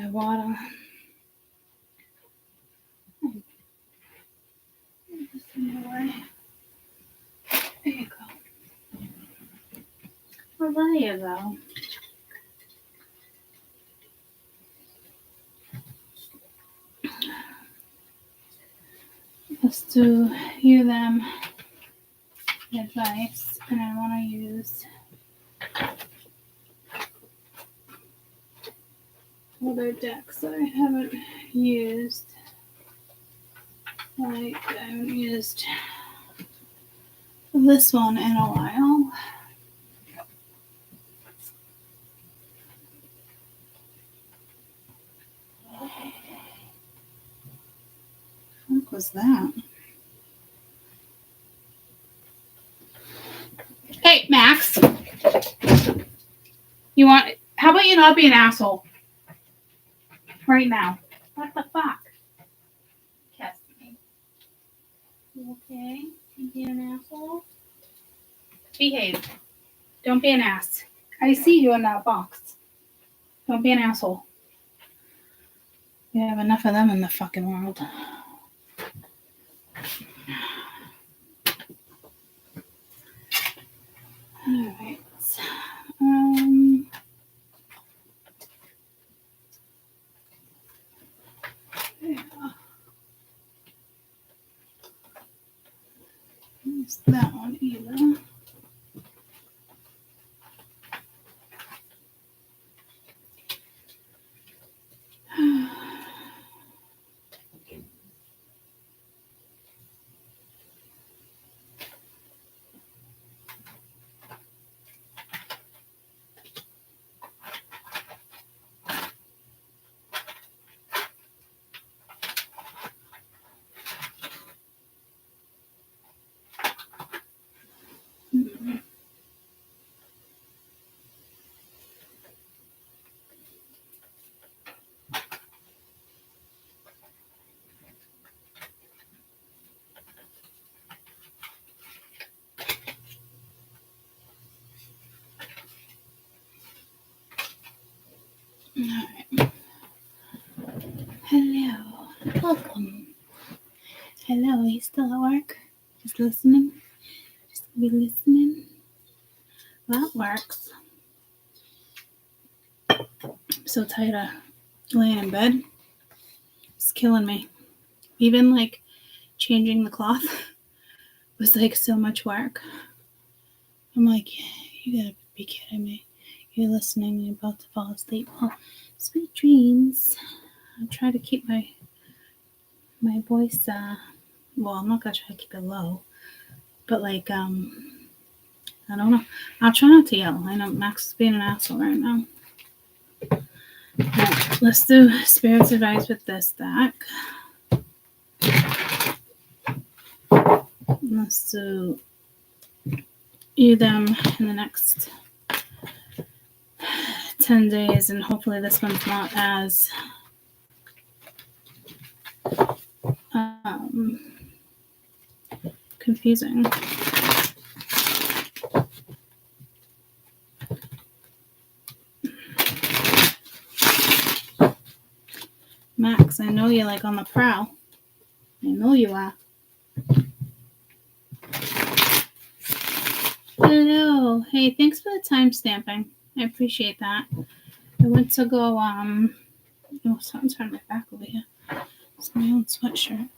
my water. This in the way. There you go. Well, there you go. Let's do you them advice, and I want to use other decks that I haven't used. Like I haven't used this one in a while. What was that? Hey, Max. How about you not be an asshole? Right now. What the fuck? Kiss me. You okay? You being an asshole? Behave. Don't be an ass. I see you in that box. Don't be an asshole. We have enough of them in the fucking world. Alright. Yeah. Missed that one either. Alright. Hello. Welcome. Hello, are you still at work? Just listening? Just be listening? That works. I'm so tired of laying in bed. It's killing me. Even like changing the cloth was like so much work. I'm like, you gotta be kidding me. You're listening, you're about to fall asleep. Well, sweet dreams. I'll try to keep my voice, well, I'm not gonna try to keep it low, but like, I don't know. I'll try not to yell. I know Max is being an asshole right now. Right, let's do Spirit's Advice with this deck. Let's do you them in the next 10 days, and hopefully this one's not as confusing. Max, I know you're like on the prowl. I know you are. Hello. Hey, thanks for the time stamping. I appreciate that. I went to go, oh, something's on my back over here. It's my own sweatshirt.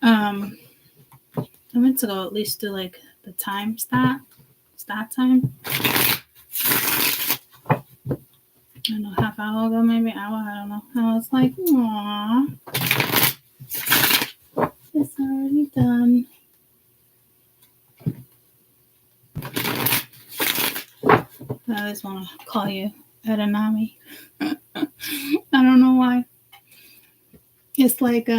I went to go at least do like the time start time. I don't know, half hour ago, maybe hour, I don't know. And I was like, aww, it's already done. I always want to call you Edanami. I don't know why. It's like,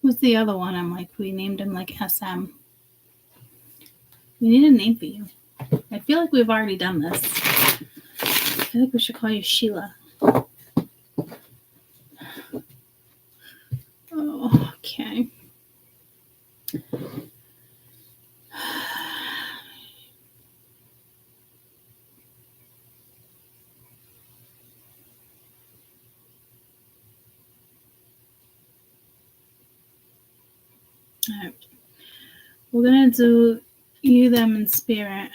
what's the other one? I'm like, we named him like SM. We need a name for you. I feel like we've already done this. I think we should call you Sheila. Oh, okay. All right. We're going to do you, them, and spirit.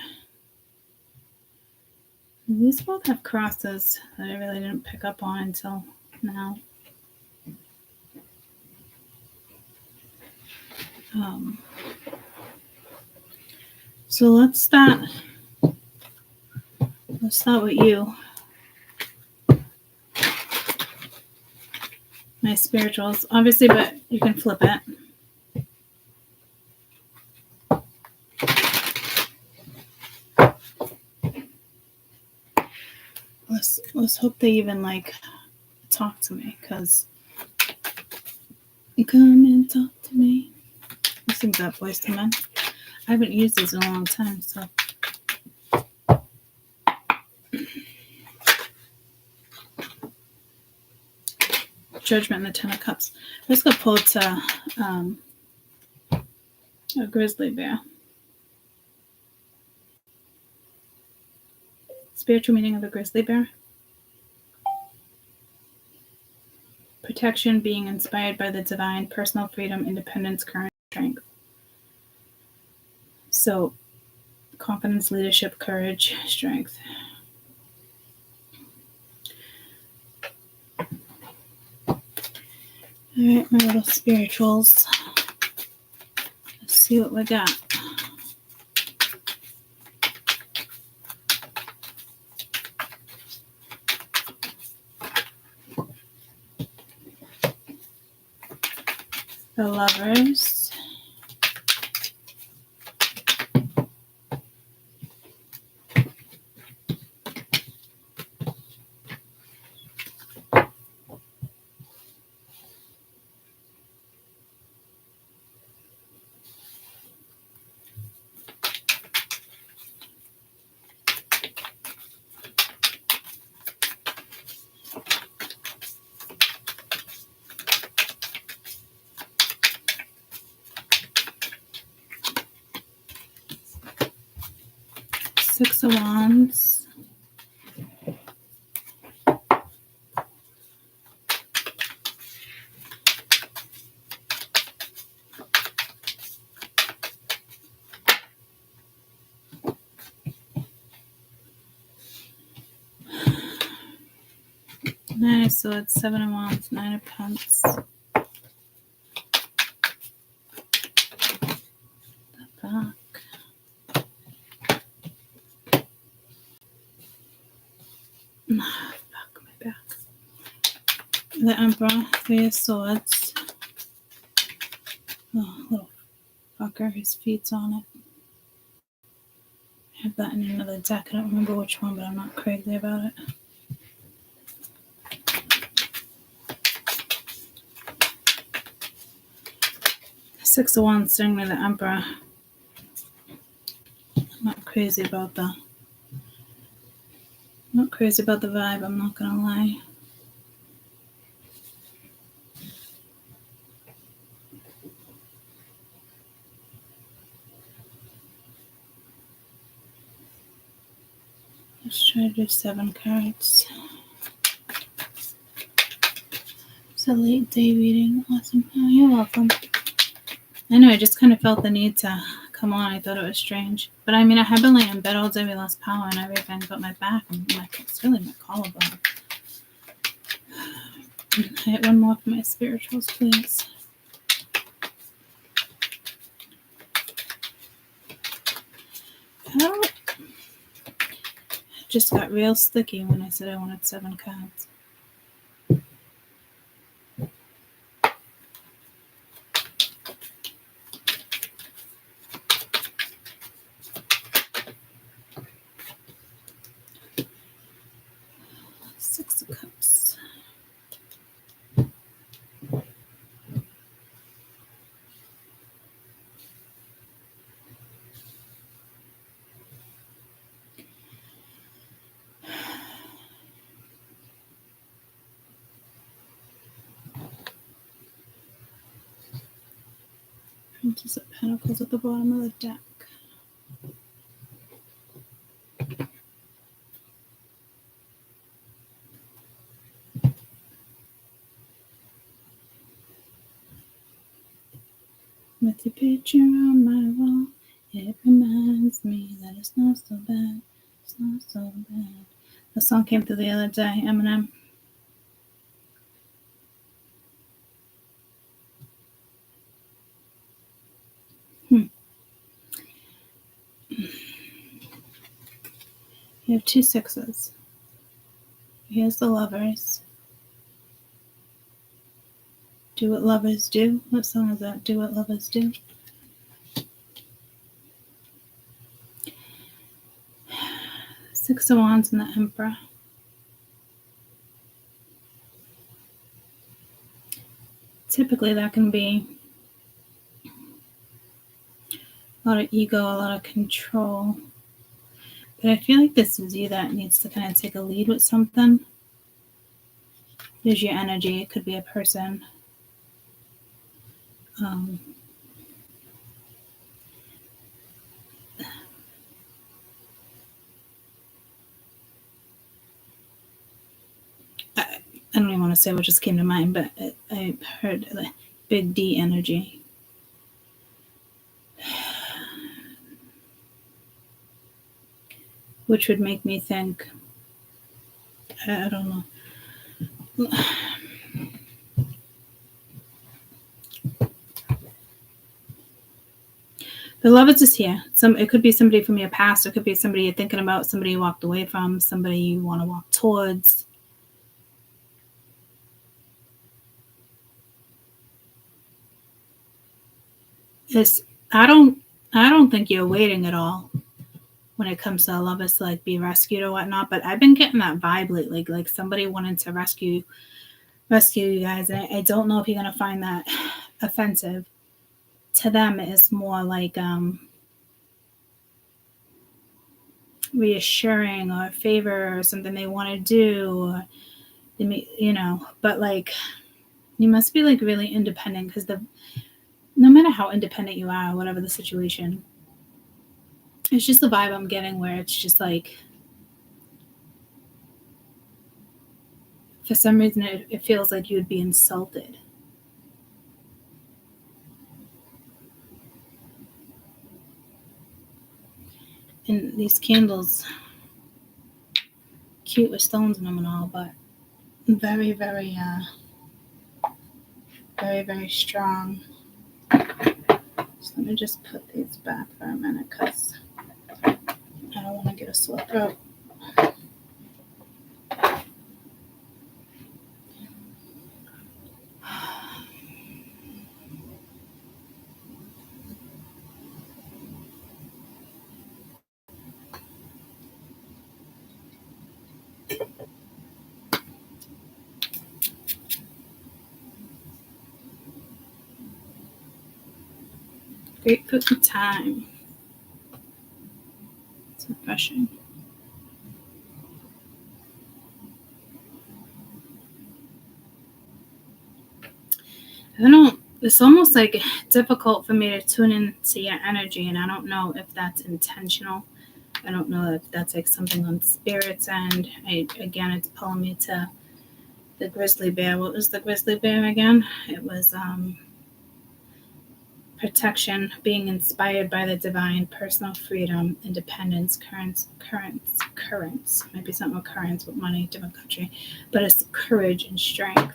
These both have crosses that I really didn't pick up on until now. So let's start with you. My spirituals, obviously, but you can flip it. Let's hope they even like talk to me, because come and talk to me. I think that voice to men. I haven't used these in a long time, so. Judgment and the Ten of Cups. Let's go pull to a grizzly bear. Spiritual meaning of a grizzly bear. Protection, being inspired by the divine, personal freedom, independence, courage, strength. So, confidence, leadership, courage, strength. All right, my little spirituals. Let's see what we got. The Lovers. Six of Wands. Nice, so it's Seven of Wands, Nine of Cups. The back. Fuck my back. The Emperor, Three of Swords. Oh, little fucker, his feet's on it. I have that in another deck. I don't remember which one, but I'm not crazy about it. Six of Wands staring at the Emperor. I'm not crazy about the vibe, I'm not gonna lie. Let's try to do 7 cards. It's a late day reading. Awesome. Oh, you're welcome. I know, I just kind of felt the need to come on. I thought it was strange. But I mean, I have been laying in bed all day. We lost power and everything, but my back, it's really my collarbone. I hit one more for my spirituals, please. Oh, it just got real sticky when I said I wanted 7 cards. Six of Cups. Princess of Pentacles at the bottom of the deck. With your picture on my wall, it reminds me that it's not so bad. It's not so bad. The song came through the other day, Eminem. You have 2 6s. Here's the Lovers. Do what lovers do. What song is that? Do what lovers do. Six of Wands and the Emperor. Typically, that can be a lot of ego, a lot of control. But I feel like this is you that needs to kind of take a lead with something. There's your energy. It could be a person. I don't even want to say what just came to mind, but I heard like big D energy. Which would make me think, I don't know. The Lovers is here. It could be somebody from your past. It could be somebody you're thinking about, somebody you walked away from, somebody you want to walk towards. I don't think you're waiting at all when it comes to lovers to like be rescued or whatnot. But I've been getting that vibe lately, like somebody wanted to rescue you guys. And I don't know if you're gonna find that offensive. To them, it's more like reassuring or a favor or something they want to do, or But like, you must be like really independent because no matter how independent you are, whatever the situation, it's just the vibe I'm getting where it's just like, for some reason, it feels like you would be insulted. And these candles, cute with stones in them and all, but very, very, very, very strong. So let me just put these back for a minute because I don't want to get a sore throat. Grapefruit time. It's refreshing. I don't know. It's almost like difficult for me to tune into your energy, and I don't know if that's intentional. I don't know if that's like something on spirit's end. Again, it's pulling me to the grizzly bear. What was the grizzly bear again? It was protection, being inspired by the divine, personal freedom, independence, currents. Maybe something with currents with money, different country, but it's courage and strength.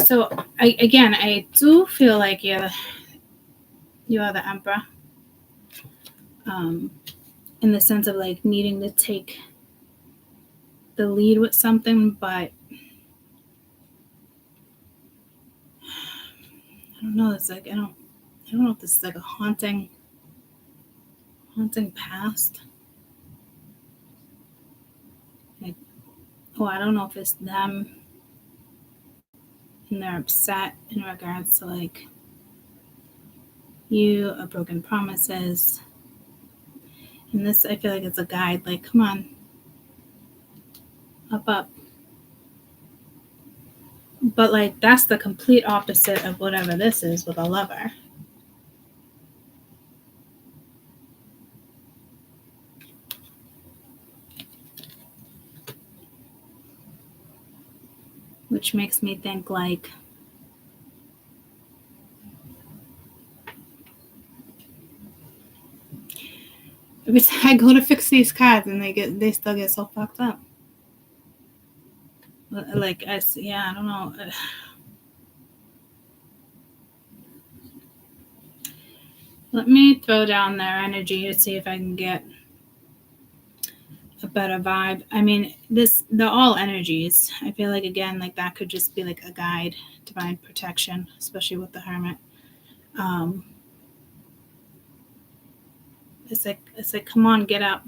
So I do feel like you are the emperor, in the sense of like needing to take the lead with something, but I don't know. It's like I don't know if this is like a haunting past. Like, I don't know if it's them and they're upset in regards to like you or broken promises. And this, I feel like it's a guide. Like, come on, up. But like that's the complete opposite of whatever this is with a lover. Which makes me think like Every time I go to fix these cards and they still get so fucked up. Like, I don't know. Let me throw down their energy to see if I can get a better vibe. I mean, they're all energies. I feel like, again, like that could just be like a guide, divine protection, especially with the Hermit. It's like, come on, get up.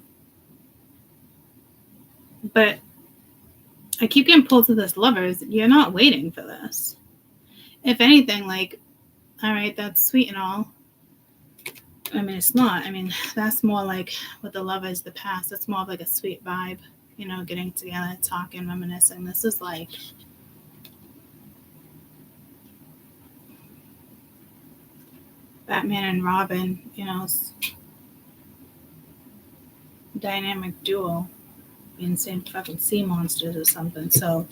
But I keep getting pulled to this Lovers. You're not waiting for this. If anything, like, all right, that's sweet and all. I mean, it's not. I mean, that's more like with the Lovers, the past. That's more of like a sweet vibe, you know, getting together, talking, reminiscing. This is like Batman and Robin, you know, dynamic duo, being same fucking sea monsters or something. So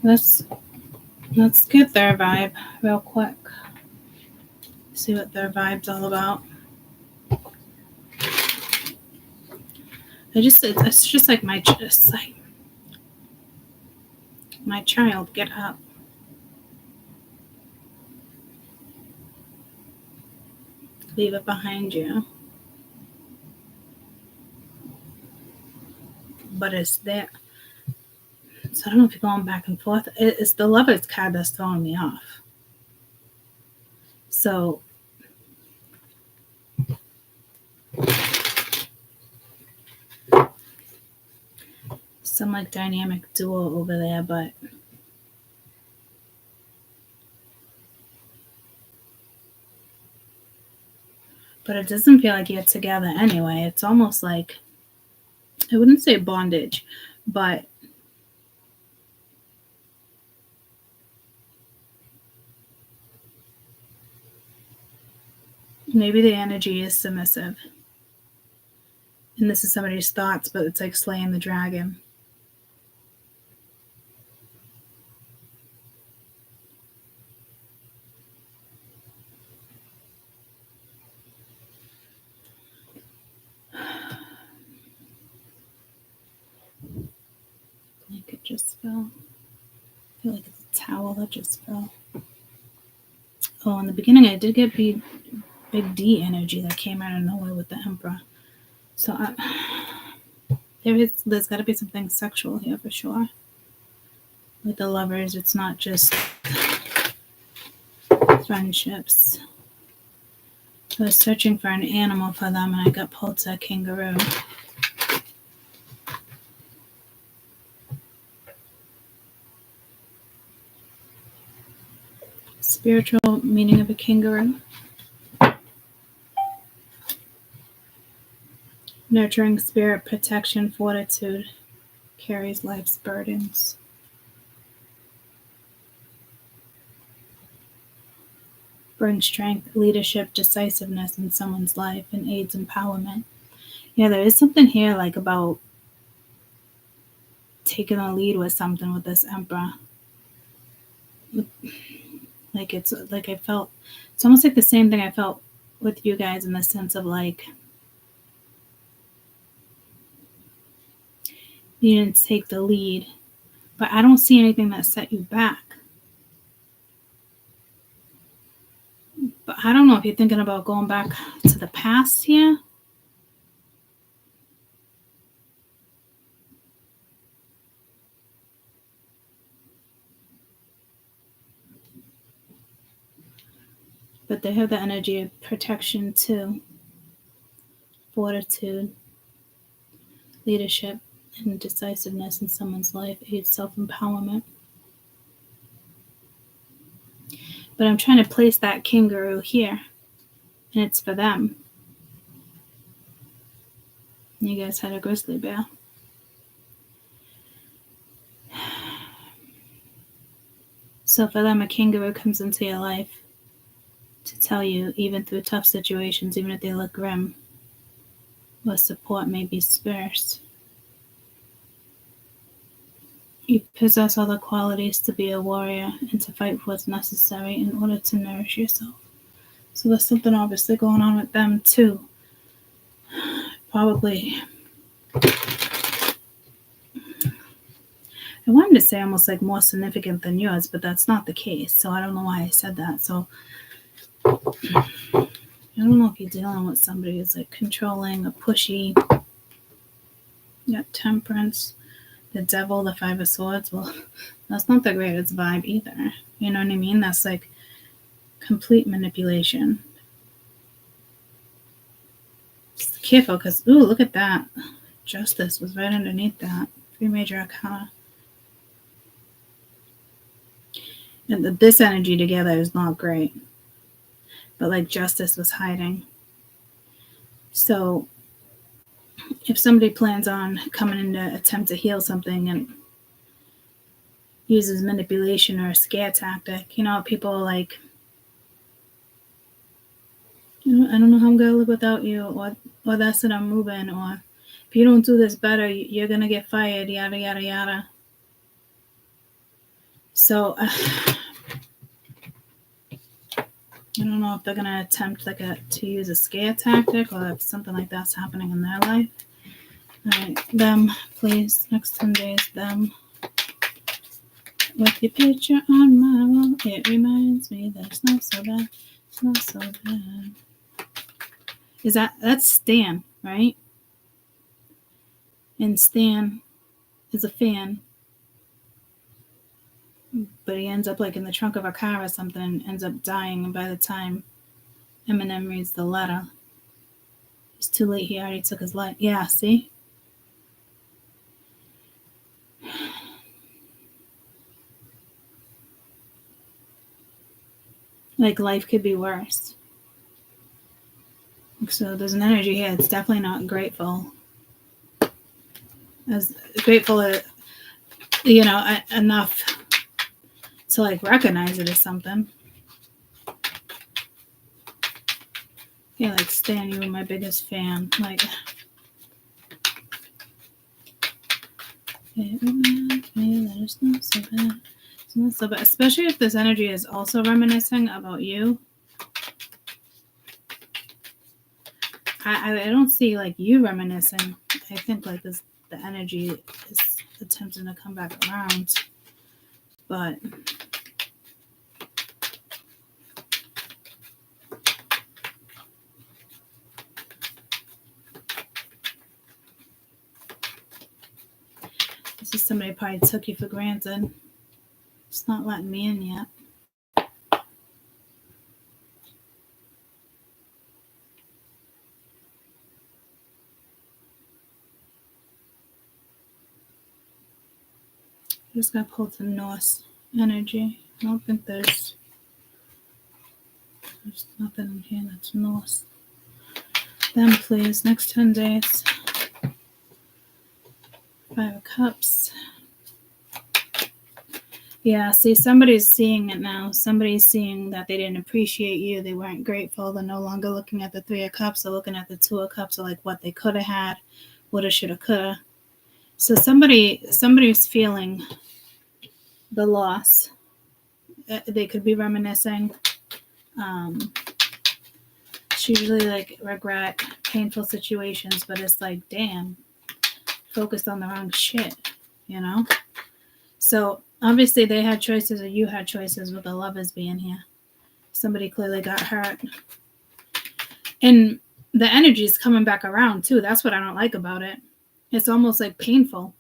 let's get their vibe real quick. See what their vibe's all about. It's just like my child, get up. Leave it behind you. But it's there. So I don't know if you're going back and forth. It's the Lovers card that's throwing me off. So some like dynamic duo over there, but it doesn't feel like you're together anyway. It's almost like, I wouldn't say bondage, but maybe the energy is submissive. And this is somebody's thoughts, but it's like slaying the dragon. Blanket just fell. I feel like it's a towel that just fell. Oh, in the beginning I did get big D energy that came out of nowhere with the Emperor. So there's got to be something sexual here for sure. With the Lovers, it's not just friendships. I was searching for an animal for them and I got pulled to a kangaroo. Spiritual meaning of a kangaroo. Nurturing spirit, protection, fortitude, carries life's burdens. Brings strength, leadership, decisiveness in someone's life, and aids empowerment. Yeah, there is something here like about taking the lead with something with this Emperor. Like it's like I felt, it's almost like the same thing I felt with you guys in the sense of like, you didn't take the lead, but I don't see anything that set you back. But I don't know if you're thinking about going back to the past here. But they have the energy of protection too. Fortitude, leadership, and decisiveness in someone's life aids self-empowerment. But I'm trying to place that kangaroo here, and it's for them. You guys had a grizzly bear. So for them, a kangaroo comes into your life to tell you, even through tough situations, even if they look grim, what support may be sparse. You possess all the qualities to be a warrior and to fight what's necessary in order to nourish yourself. So there's something obviously going on with them too. Probably. I wanted to say almost like more significant than yours, but that's not the case. So I don't know why I said that. So I don't know if you're dealing with somebody who's like controlling or pushy. You got Temperance, the Devil, the Five of Swords. Well, that's not the greatest vibe either. You know what I mean? That's like complete manipulation. Just careful, because, ooh, look at that. Justice was right underneath that. 3 major arcana. And this energy together is not great. But like Justice was hiding. So if somebody plans on coming in to attempt to heal something and uses manipulation or a scare tactic, you know, people are like, you know, I don't know how I'm going to live without you, or that's it, I'm moving, or if you don't do this better, you're going to get fired, yada, yada, yada. So I don't know if they're going to attempt to use a scare tactic or if something like that's happening in their life. All right, them, please. Next 10 days, them. With your picture on my wall, it reminds me that it's not so bad. It's not so bad. That's Stan, right? And Stan is a fan. But he ends up like in the trunk of a car or something and ends up dying. And by the time Eminem reads the letter, it's too late. He already took his life. Yeah, see? Like life could be worse. So there's an energy here. It's definitely not grateful. As grateful, you know, enough to like recognize it as something. Yeah, like Stan, you were my biggest fan. Like, it reminds me that it's not so bad. It's not so bad. Especially if this energy is also reminiscing about you. I don't see like you reminiscing. I think like the energy is attempting to come back around. But this is somebody probably took you for granted. It's not letting me in yet. I just got pulled to Norse energy. I don't think there's nothing in here that's Norse. Then please, next 10 days. 5 of Cups. Yeah, see, somebody's seeing it now. Somebody's seeing that they didn't appreciate you. They weren't grateful. They're no longer looking at the 3 of Cups. They're looking at the 2 of Cups, or like what they could have had, woulda, shoulda, coulda. So somebody's feeling the loss. They could be reminiscing. It's usually like regret, painful situations, but it's like, damn, focused on the wrong shit, you know? So obviously they had choices, or you had choices with the Lovers being here. Somebody clearly got hurt. And the energy is coming back around too. That's what I don't like about it. It's almost like painful.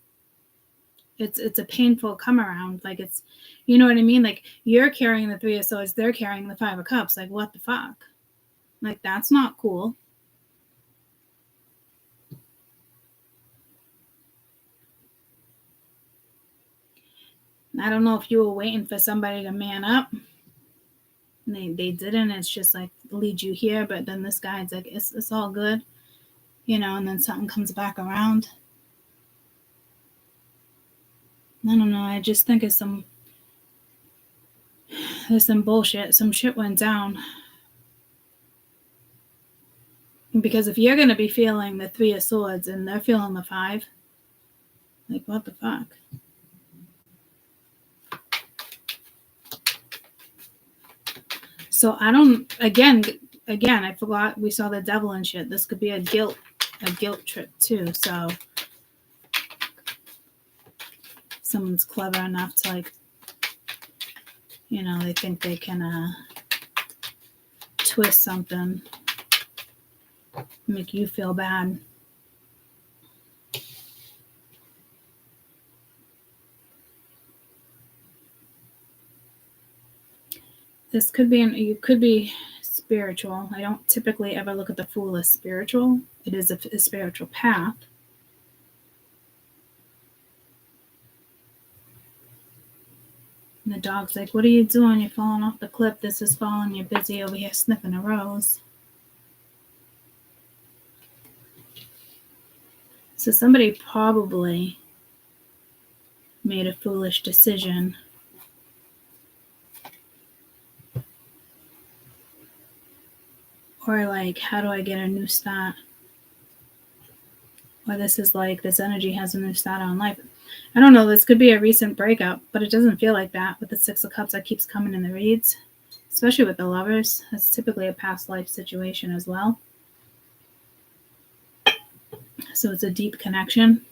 It's a painful come around. Like it's, you know what I mean? Like you're carrying the 3 of Swords, they're carrying the 5 of Cups. Like what the fuck? Like that's not cool. I don't know if you were waiting for somebody to man up. They didn't. It's just like lead you here, but then this guy's like, it's all good, you know, and then something comes back around. I don't know. I just think there's some bullshit. Some shit went down. Because if you're going to be feeling the 3 of Swords and they're feeling the 5, like what the fuck? So I don't, again, I forgot we saw the devil and shit. This could be a guilt trip too. So someone's clever enough to, like, you know, they think they can twist something, make you feel bad. This could be, you could be spiritual. I don't typically ever look at the Fool as spiritual. It is a spiritual path. And the dog's like, what are you doing? You're falling off the cliff. This is falling. You're busy over here sniffing a rose. So somebody probably made a foolish decision. Or like, how do I get a new start? Or this is like, this energy has a new start on life. I don't know, this could be a recent breakup, but it doesn't feel like that with the Six of Cups that keeps coming in the reads. Especially with the Lovers. That's typically a past life situation as well. So it's a deep connection.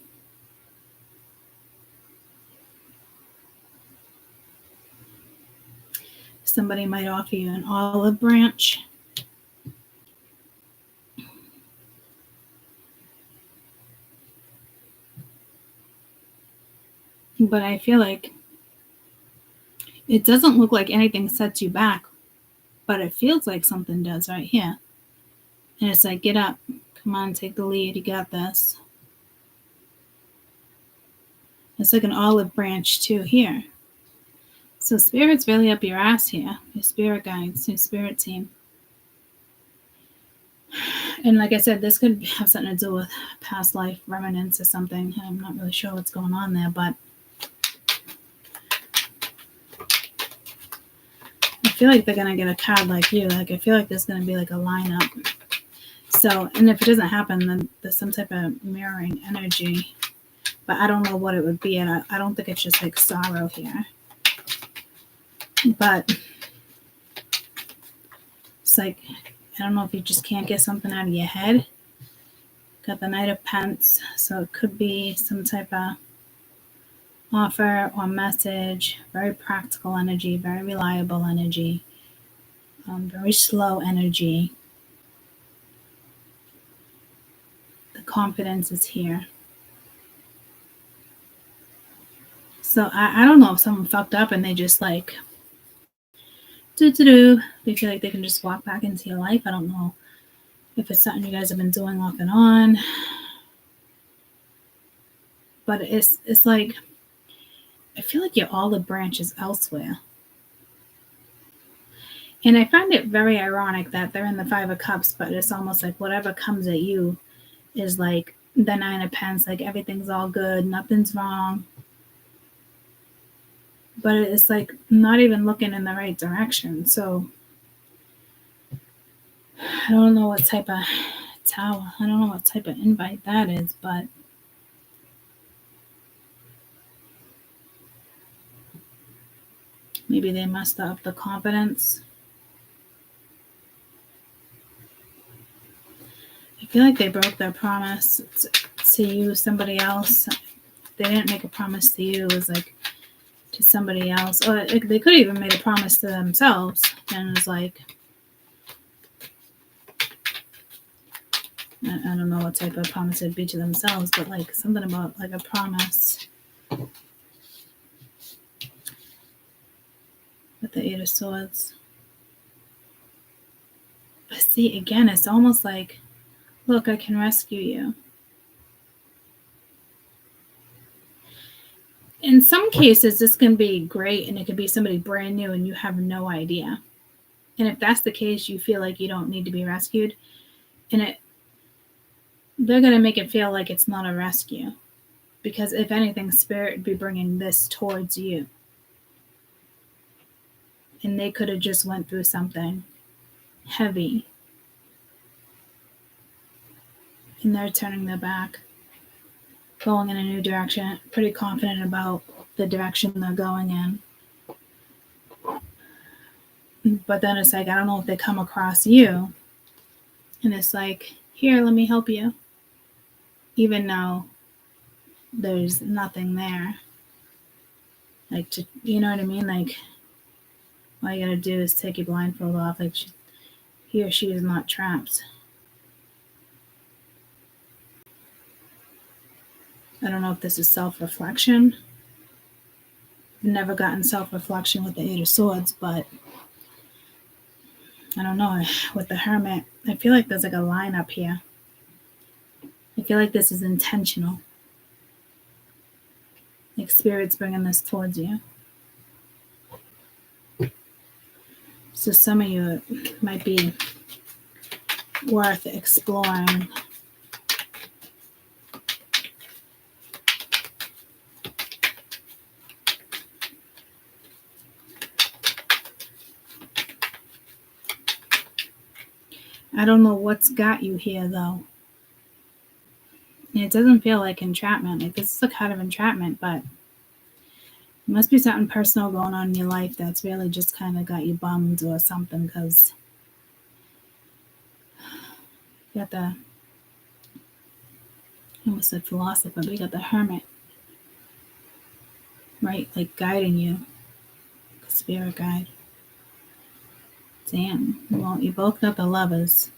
Somebody might offer you an olive branch. But I feel like it doesn't look like anything sets you back, but it feels like something does right here. And it's like, get up. Come on, take the lead. You got this. It's like an olive branch too here. So Spirit's really up your ass here. Your spirit guides, your spirit team. And like I said, this could have something to do with past life remnants or something. I'm not really sure what's going on there, but I feel like they're going to get a card like you. Like, I feel like there's going to be like a lineup. So, and if it doesn't happen, then there's some type of mirroring energy. But I don't know what it would be. And I don't think it's just like sorrow here. But it's like, I don't know if you just can't get something out of your head. Got the Knight of Pence. So it could be some type of offer or message. Very practical energy. Very reliable energy. Very slow energy. The confidence is here. So I don't know if someone fucked up and they just like they feel like they can just walk back into your life. I don't know if it's something you guys have been doing off and on. But it's like, I feel like your olive branch is elsewhere. And I find it very ironic that they're in the Five of Cups, but it's almost like whatever comes at you is like the Nine of Pence, like everything's all good, nothing's wrong. But it's like not even looking in the right direction. So I don't know what type of tower, I don't know what type of invite that is, but maybe they messed up the confidence. I feel like they broke their promise to you, somebody else. They didn't make a promise to you. It was like to somebody else. Or they could have even made a promise to themselves. And it was like, I don't know what type of promise it'd be to themselves, but like something about like a promise. With the Eight of Swords. But see, again, it's almost like, look, I can rescue you. In some cases, this can be great, and it could be somebody brand new and you have no idea. And if that's the case, you feel like you don't need to be rescued. And they're going to make it feel like it's not a rescue. Because if anything, Spirit would be bringing this towards you. And they could have just went through something heavy. And they're turning their back. Going in a new direction. Pretty confident about the direction they're going in. But then it's like, I don't know if they come across you and it's like, here, let me help you. Even though there's nothing there. Like, you know what I mean? Like, all you gotta do is take your blindfold off. Like, he or she is not trapped. I don't know if this is self-reflection. I've never gotten self-reflection with the Eight of Swords, but I don't know. With the Hermit, I feel like there's like a line up here. I feel like this is intentional. Like Spirit's bringing this towards you. So some of you, it might be worth exploring. I don't know what's got you here, though. And it doesn't feel like entrapment. Like, this is a kind of entrapment, but it must be something personal going on in your life that's really just kind of got you bummed or something, because you got the, I almost said philosopher, but you got the Hermit, right? Like, guiding you. Spirit guide. Damn. Well, you both got the Lovers.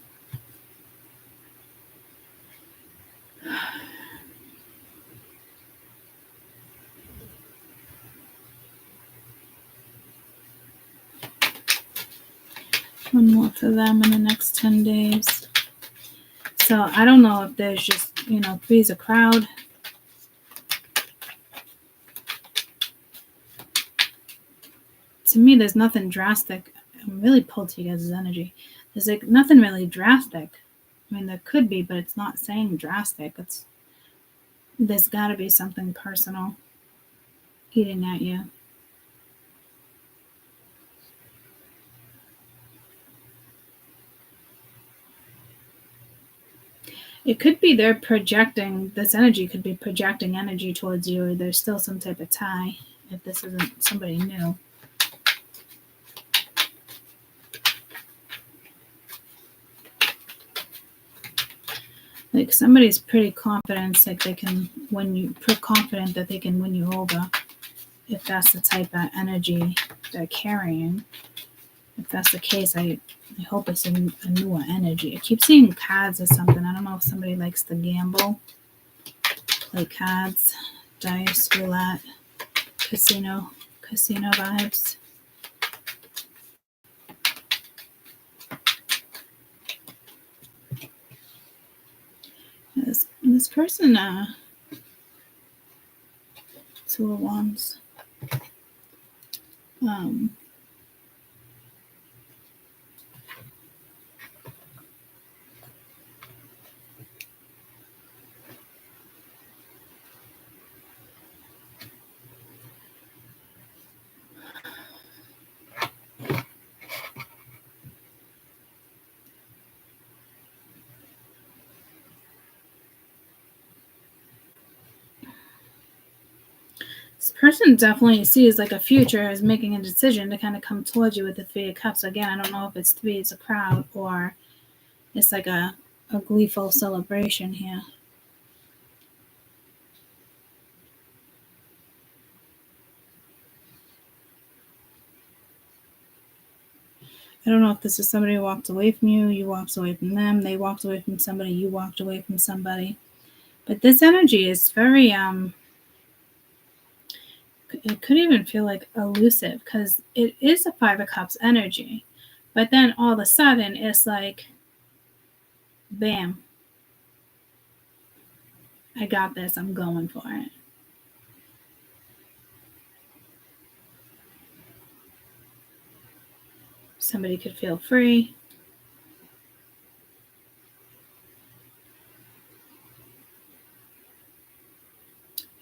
One more for them in the next 10 days. So I don't know if there's just, three's a crowd. To me, there's nothing drastic. I'm really pulled to you guys' energy. There's like nothing really drastic. I mean, there could be, but it's not saying drastic. There's got to be something personal eating at you. It could be they're projecting, this energy could be projecting energy towards you, or there's still some type of tie if this isn't somebody new. Like somebody's pretty confident, like they can confident that they can win you over, if that's the type of energy they're carrying. If that's the case, I hope it's a newer energy. I keep seeing cards or something. I don't know if somebody likes to gamble, play cards, dice, roulette, casino vibes. This person, Two of Wands. This person definitely sees like a future as making a decision to kind of come towards you with the Three of Cups. Again, I don't know if it's three, it's a crowd, or it's like a gleeful celebration here. I don't know if this is somebody who walked away from you, you walked away from them, they walked away from somebody, you walked away from somebody. But this energy is very, it could even feel like elusive, because it is a Five of Cups energy. But then all of a sudden, it's like, bam, I got this, I'm going for it. Somebody could feel free.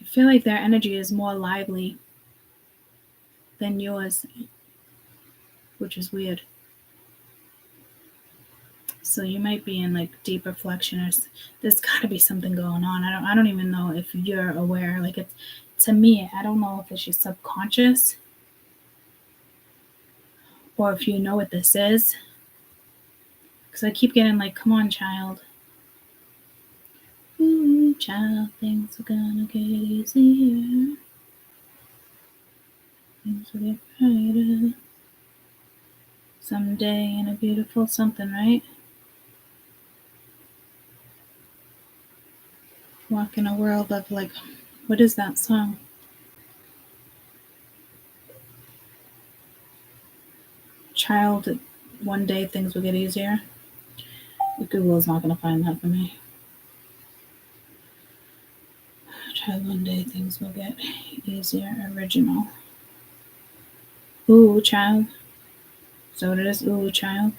I feel like their energy is more lively than yours, which is weird. So you might be in like deep reflection, or there's got to be something going on. I don't even know if you're aware. Like, to me, I don't know if it's your subconscious, or if you know what this is. Because I keep getting like, come on, child. Ooh, child, things are gonna get easier. Things will get brighter. Someday in a beautiful something, right? Walk in a world of like, what is that song? Child, one day things will get easier. Google is not going to find that for me. Child, one day things will get easier. Original. Ooh, child. So it is. Ooh, child.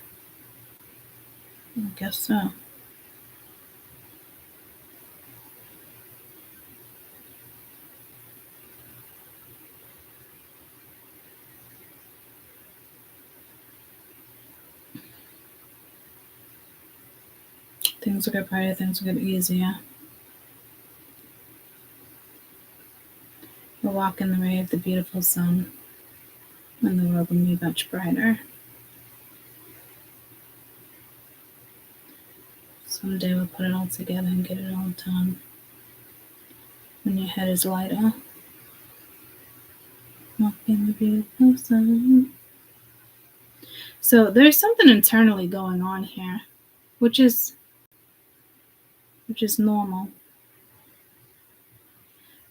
I guess so. Things will get brighter, things will get easier. We'll walk in the ray of the beautiful sun, and the world will be much brighter. Someday we'll put it all together and get it all done. When your head is lighter, walk in the beautiful sun. So there's something internally going on here, which is normal.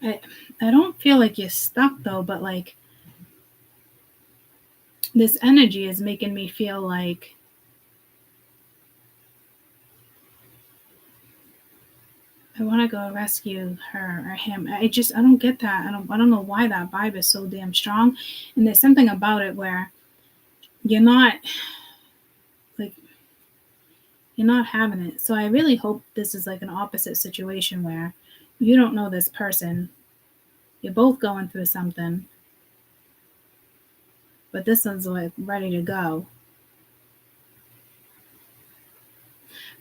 I don't feel like you're stuck though, but like this energy is making me feel like I want to go rescue her or him. I don't get that. I don't know why that vibe is so damn strong. And there's something about it where you're not having it. So I really hope this is like an opposite situation where you don't know this person. You're both going through something. But this one's like ready to go.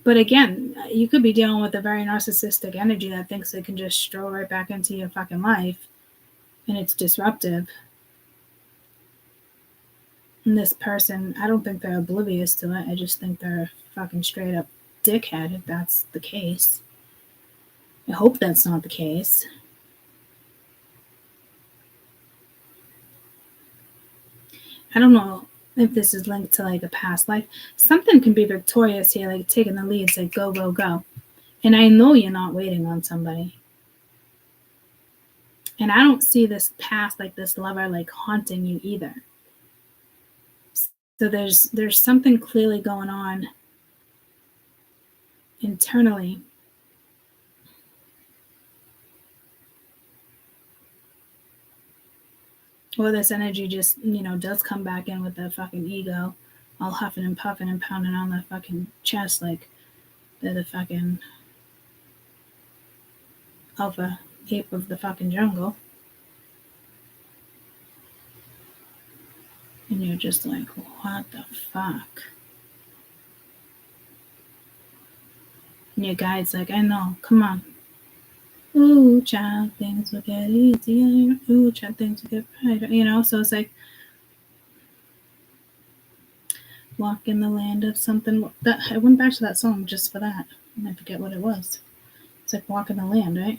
But again, you could be dealing with a very narcissistic energy that thinks it can just stroll right back into your fucking life. And it's disruptive. And this person, I don't think they're oblivious to it. I just think they're a fucking straight up dickhead if that's the case. I hope that's not the case. I don't know if this is linked to like a past life. Something can be victorious here, like taking the lead, say go, go, go. And I know you're not waiting on somebody. And I don't see this past, like this lover, like haunting you either. So there's something clearly going on internally. Or this energy just, does come back in with the fucking ego, all huffing and puffing and pounding on the fucking chest like they're the fucking alpha ape of the fucking jungle. And you're just like, what the fuck? And your guide's like, I know, come on. Ooh, child, things will get easier. Ooh, child, things will get brighter. So it's like, walk in the land of something. I went back to that song just for that. And I forget what it was. It's like walk in the land, right?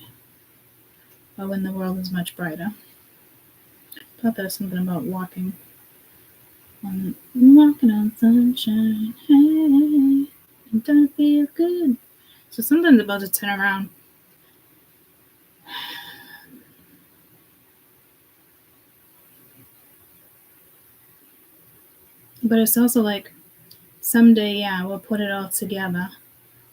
Oh, when the world is much brighter. I thought there was something about walking on sunshine. Hey, it does feel good. So something's about to turn around. But it's also like, someday, yeah, we'll put it all together.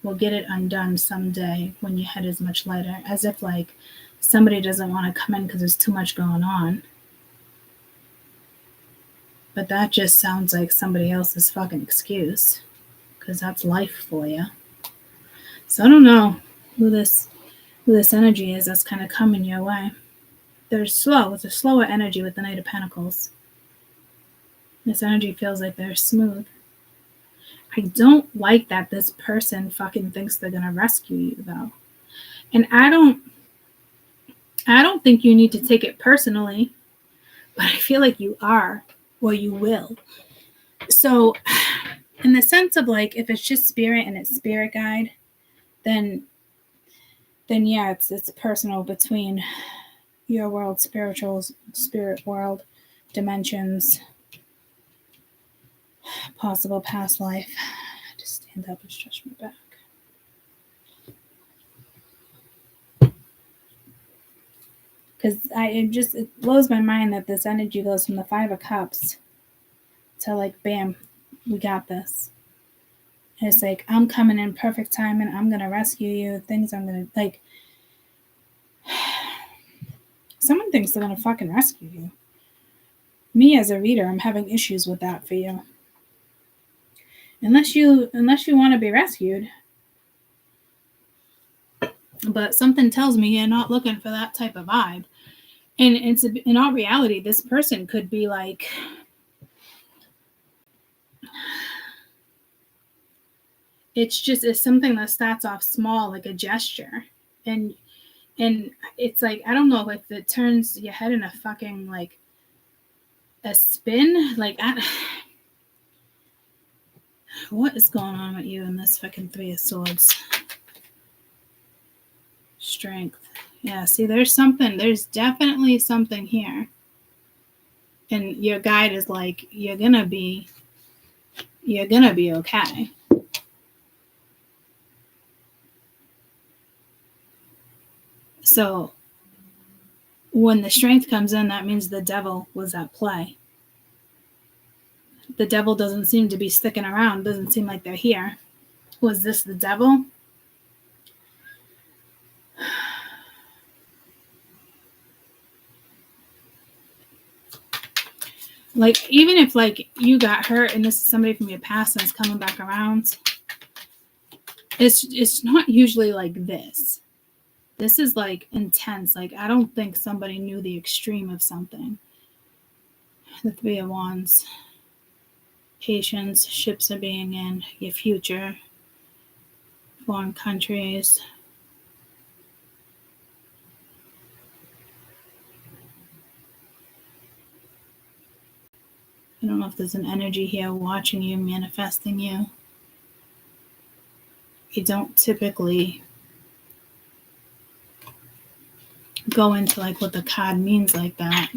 We'll get it undone someday when your head is much lighter. As if like somebody doesn't want to come in because there's too much going on. But that just sounds like somebody else's fucking excuse. Because that's life for you. So I don't know who this energy is that's kind of coming your way. They're slow. It's a slower energy with the Knight of Pentacles. This energy feels like they're smooth. I don't like that this person fucking thinks they're gonna rescue you though. And I don't think you need to take it personally, but I feel like you are, or you will. So in the sense of like, if it's just spirit and it's spirit guide, then yeah, it's personal between your world, spirit world, dimensions, possible past life. Just stand up and stretch my back. Because it blows my mind that this energy goes from the 5 of Cups to like, bam, we got this. And it's like, I'm coming in perfect time and I'm going to rescue you. Things I'm going to, like, someone thinks they're going to fucking rescue you. Me as a reader, I'm having issues with that for you. Unless you want to be rescued. But something tells me you're not looking for that type of vibe. And it's in all reality, this person could be like, it's something that starts off small, like a gesture. And it's like, I don't know if it turns your head in a fucking like a spin. Like, what is going on with you in this fucking 3 of Swords? Strength. Yeah, see, there's definitely something here. And your guide is like, you're gonna be okay. So when the strength comes in, that means the devil was at play. The devil doesn't seem to be sticking around. Doesn't seem like they're here. Was this the devil? Like, even if like you got hurt and this is somebody from your past and it's coming back around, it's not usually like this. This is like intense. Like, I don't think somebody knew the extreme of something. The 3 of Wands. Patience, ships are being in, your future, foreign countries. I don't know if there's an energy here watching you, manifesting you. You don't typically go into like what the card means like that.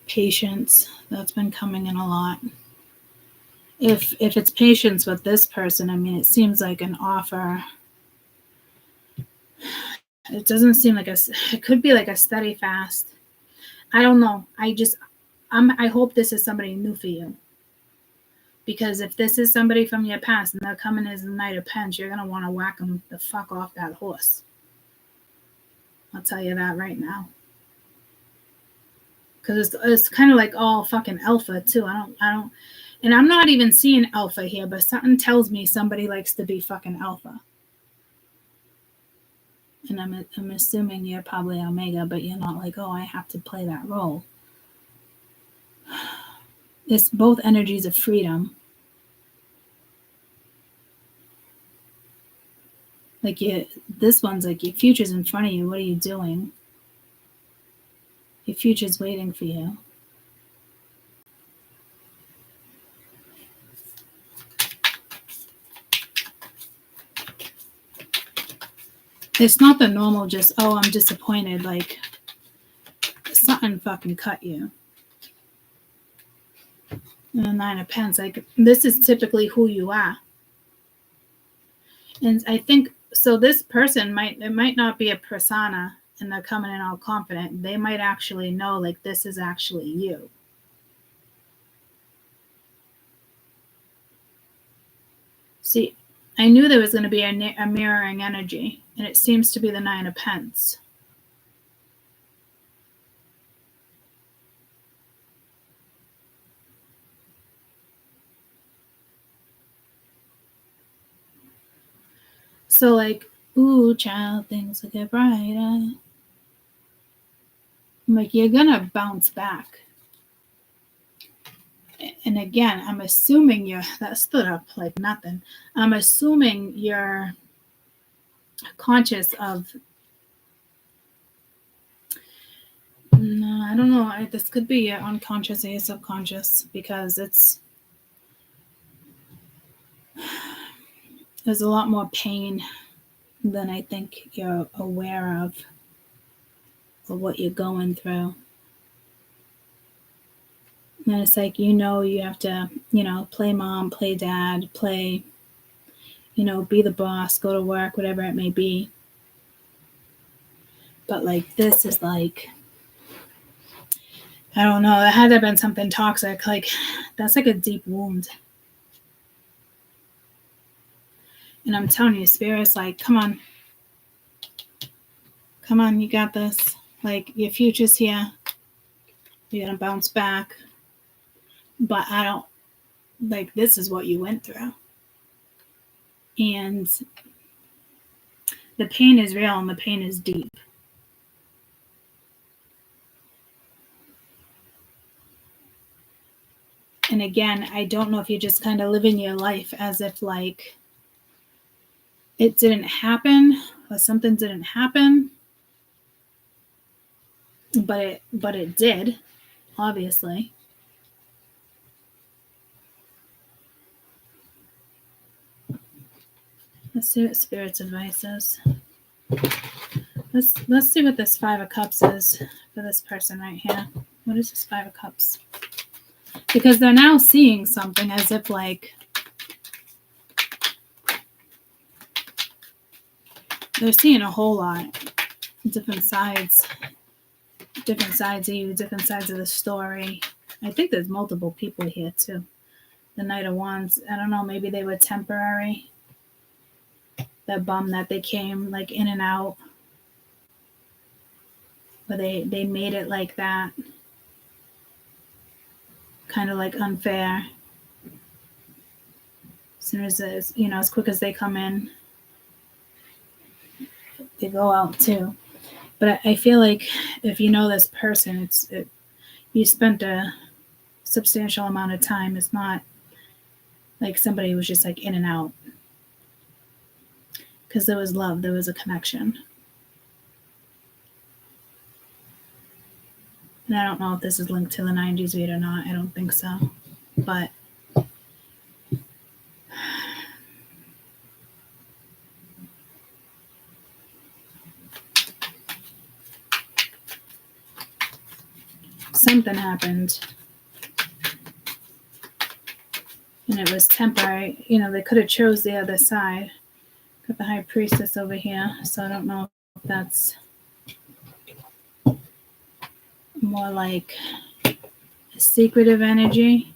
Patience, that's been coming in a lot. If it's patience with this person, I mean, it seems like an offer. It doesn't seem like it could be like a steady fast. I don't know. I hope this is somebody new for you. Because if this is somebody from your past and they're coming as the Knight of Pens, you're going to want to whack them the fuck off that horse. I'll tell you that right now. Because it's kind of like all fucking alpha too. I don't, and I'm not even seeing alpha here, but something tells me somebody likes to be fucking alpha. And I'm assuming you're probably Omega, but you're not like, oh, I have to play that role. It's both energies of freedom. Like, this one's like, your future's in front of you. What are you doing? Your future's waiting for you. It's not the normal just, oh, I'm disappointed. Like, something fucking cut you. And the 9 of Pens, like, this is typically who you are. And I think, so this person it might not be a persona and they're coming in all confident. They might actually know, like, this is actually you. See, I knew there was going to be a mirroring energy, and it seems to be the 9 of Pens. So, like, ooh, child, things will get brighter. I'm like, you're going to bounce back. And again, I'm assuming that stood up like nothing. I'm assuming you're conscious of. No, I don't know. This could be your unconscious or your subconscious, because there's a lot more pain than I think you're aware of what you're going through. And it's like, you have to, play mom, play dad, play, be the boss, go to work, whatever it may be. But like, this is like, I don't know, that had to have been something toxic. Like, that's like a deep wound. And I'm telling you, Spirit's like, come on, you got this. Like, your future's here. You're going to bounce back. But I don't, like, this is what you went through. And the pain is real and the pain is deep. And again, I don't know if you're just kind of living your life as if like it didn't happen or something didn't happen. But it did, obviously. Let's see what Spirit's advice is. Let's see what this 5 of Cups is for this person right here. What is this 5 of Cups? Because they're now seeing something as if like they're seeing a whole lot. Different sides of you, different sides of the story. I think there's multiple people here too. The Knight of Wands, I don't know, maybe they were temporary. They're bummed that they came like in and out. But they made it like that. Kind of like unfair. As soon as as quick as they come in, they go out too. But I feel like if you know this person, you spent a substantial amount of time. It's not like somebody was just like in and out. Because there was love, there was a connection. And I don't know if this is linked to the 90s read or not. I don't think so. But something happened. And it was temporary. They could have chose the other side. Got the High Priestess over here. So I don't know if that's more like a secretive energy.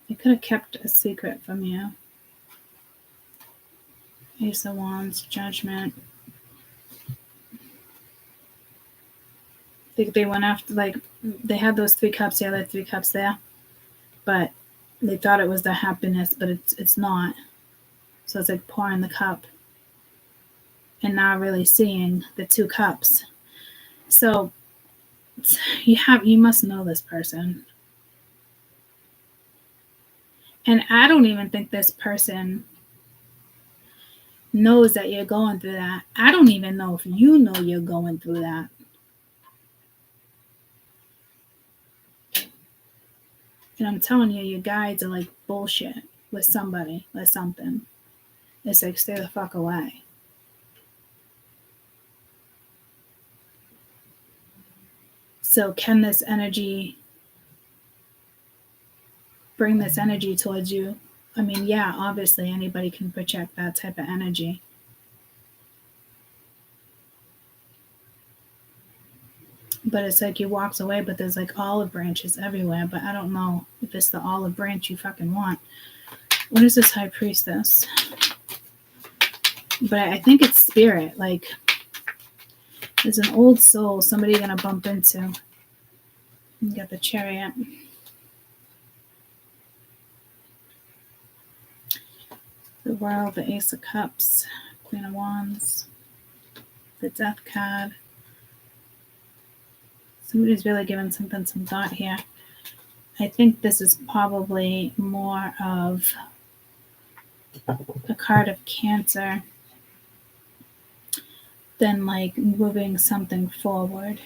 They could have kept a secret from you. Ace of Wands, Judgment. I think they went after, like, they had those 3 cups, the other 3 cups there. But they thought it was the happiness, but it's not. So it's like pouring the cup. And now really seeing the 2 cups. So you must know this person. And I don't even think this person knows that you're going through that. I don't even know if you know you're going through that. And I'm telling you, your guides are like bullshit with somebody or something. It's like, stay the fuck away. So can this energy bring this energy towards you? I mean, yeah, obviously anybody can project that type of energy. But it's like he walks away, but there's like olive branches everywhere. But I don't know if it's the olive branch you fucking want. What is this High Priestess? But I think it's spirit. Like, there's an old soul somebody gonna bump into. You got the Chariot. The World, the Ace of Cups, Queen of Wands, the Death card. Somebody's really giving something some thought here. I think this is probably more of a card of Cancer, then like moving something forward.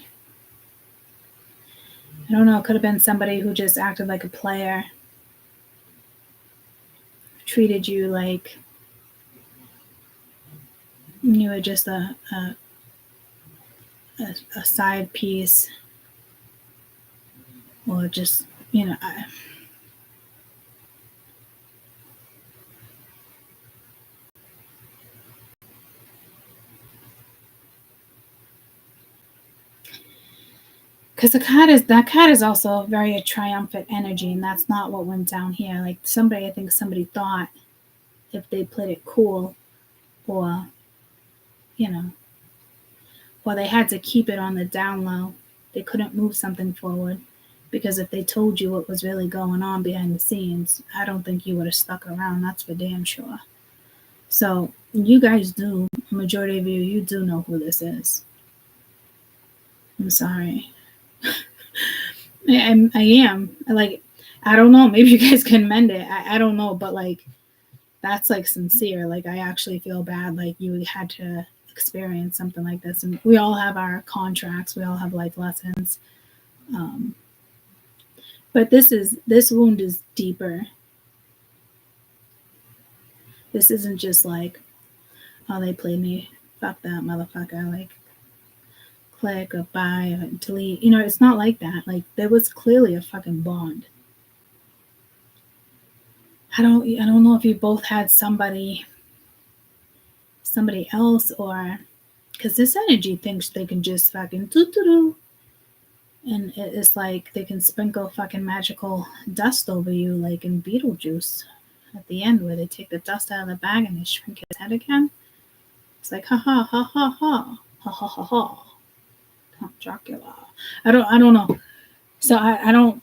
I don't know, it could have been somebody who just acted like a player, treated you like you were just a side piece, or just, you know, because that card is also very a triumphant energy, and that's not what went down here. Like I think somebody thought if they played it cool, or you know, or they had to keep it on the down low, they couldn't move something forward, because if they told you what was really going on behind the scenes, I don't think you would have stuck around. That's for damn sure. So you guys do, majority of you do know who this is. I'm sorry. I am. Like, I don't know. Maybe you guys can mend it. I don't know. But, like, that's, like, sincere. Like, I actually feel bad. Like, you had to experience something like this. And we all have our contracts. We all have life lessons. But this wound is deeper. This isn't just like, oh, they played me. Fuck that motherfucker. Like, click or buy or delete. You know, it's not like that. Like, there was clearly a fucking bond. I don't know if you both had somebody else, or because this energy thinks they can just fucking doo-doo-doo, and it's like they can sprinkle fucking magical dust over you, like in Beetlejuice at the end, where they take the dust out of the bag and they shrink his head again. It's like ha ha ha ha ha ha ha ha ha. Count Dracula. I don't know. So I don't.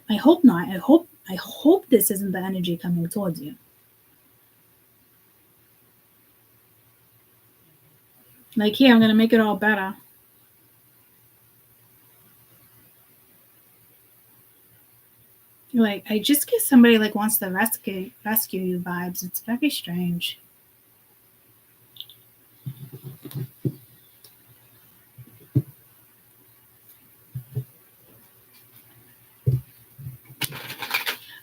I hope not. I hope this isn't the energy coming towards you. Like, here, I'm gonna make it all better. Like, I just get somebody like wants to rescue you vibes. It's very strange.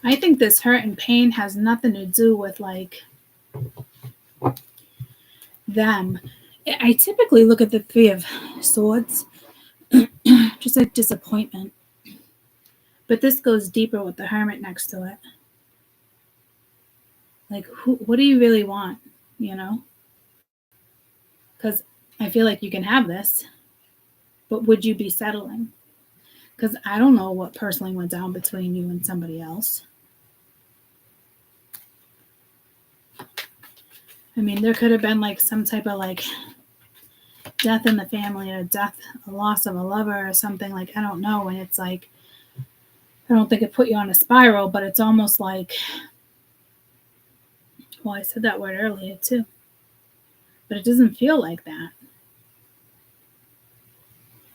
I think this hurt and pain has nothing to do with like them. I typically look at the Three of Swords, just like disappointment. But this goes deeper with the Hermit next to it. Like, what do you really want, you know? Because I feel like you can have this, but would you be settling? Because I don't know what personally went down between you and somebody else. I mean, there could have been like some type of like death in the family, or a loss of a lover or something. Like, I don't know. And it's like, I don't think it put you on a spiral, but it's almost like, well, I said that word earlier too, but it doesn't feel like that.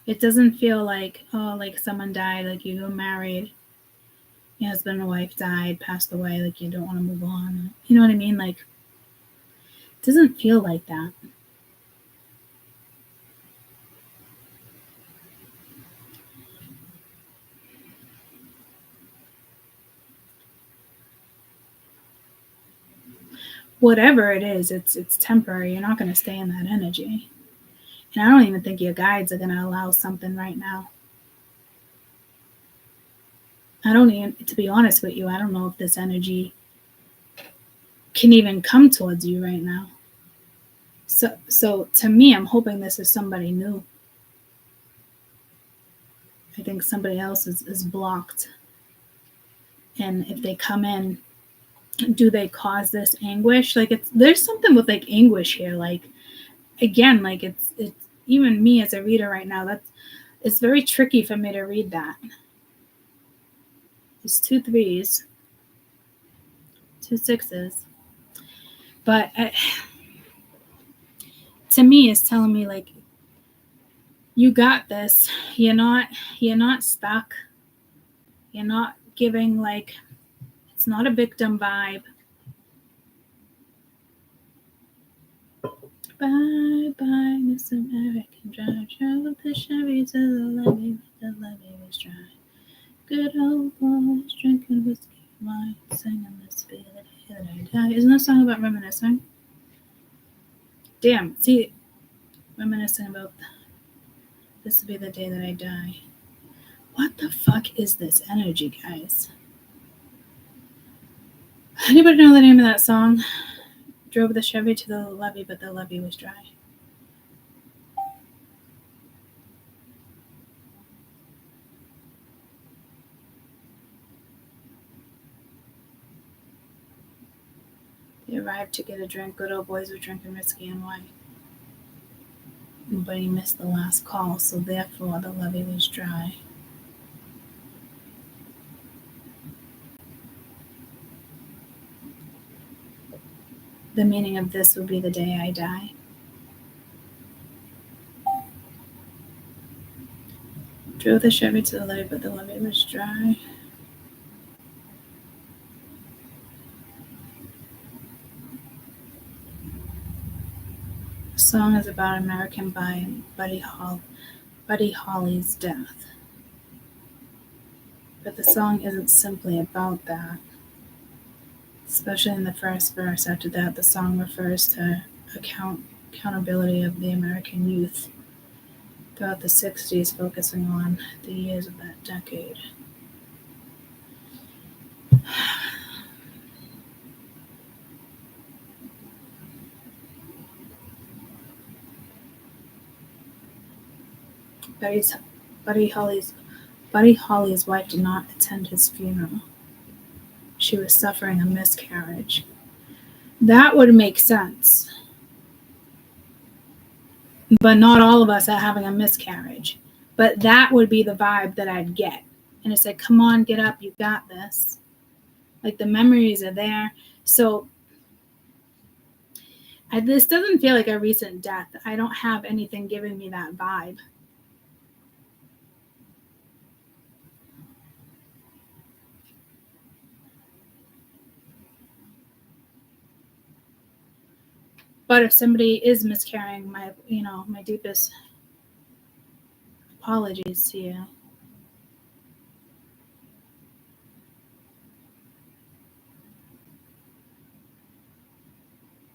It doesn't feel like, oh, like someone died, like you were married, your husband and wife died, passed away, like you don't want to move on. You know what I mean? Like, it doesn't feel like that. Whatever it is, it's temporary. You're not going to stay in that energy. And I don't even think your guides are going to allow something right now. I don't even, to be honest with you, I don't know if this energy can even come towards you right now. So to me, I'm hoping this is somebody new. I think somebody else is blocked. And if they come in, do they cause this anguish? Like, there's something with like anguish here. Like, again, like it's even me as a reader right now, it's very tricky for me to read that. It's 2 3s, 2 6s, but to me, it's telling me like, you got this. You're not stuck. You're not giving like, it's not a victim vibe. Bye bye, Miss American Drive. Drove the Chevy to the levee, but the levee was dry. Good old boys drinking whiskey and wine, singing this be the day that I die. Isn't that song about reminiscing? Damn, see, reminiscing about this will be the day that I die. What the fuck is this energy, guys? Anybody know the name of that song? Drove the Chevy to the levee, but the levee was dry. They arrived to get a drink. Good old boys were drinking whiskey and wine. But he missed the last call, so therefore the levee was dry. The meaning of this will be the day I die. Drove the Chevy to the levee, but the levee was dry. The song is about American by Buddy Holly's death. But the song isn't simply about that. Especially in the first verse. After that, the song refers to accountability of the American youth throughout the 60s, focusing on the years of that decade. Buddy Holly's wife did not attend his funeral. She was suffering a miscarriage. That would make sense. But not all of us are having a miscarriage. But that would be the vibe that I'd get. And it's like, come on, get up, you got this. Like, the memories are there. So this doesn't feel like a recent death. I don't have anything giving me that vibe. But if somebody is miscarrying, my deepest apologies to you.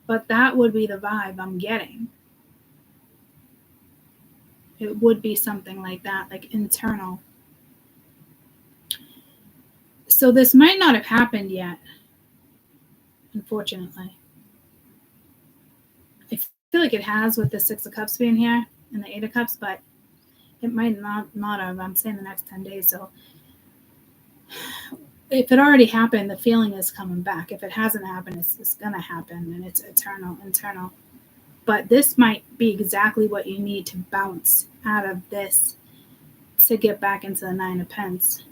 But that would be the vibe I'm getting. It would be something like that, like internal. So this might not have happened yet, unfortunately. I feel like it has with the Six of Cups being here and the Eight of Cups, but it might not have. I'm saying the next 10 days. So if it already happened, the feeling is coming back. If it hasn't happened, it's going to happen, and it's eternal, internal. But this might be exactly what you need to bounce out of this to get back into the Nine of Pence.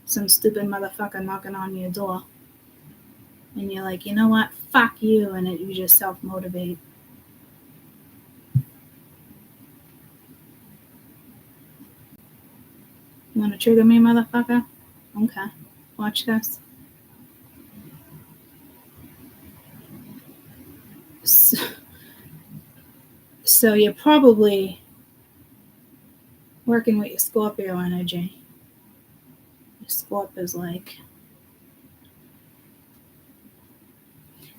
Some stupid motherfucker knocking on your door. And you're like, you know what? Fuck you. And you just self-motivate. You want to trigger me, motherfucker? Okay. Watch this. So you're probably working with your Scorpio energy. Your Scorpio is like,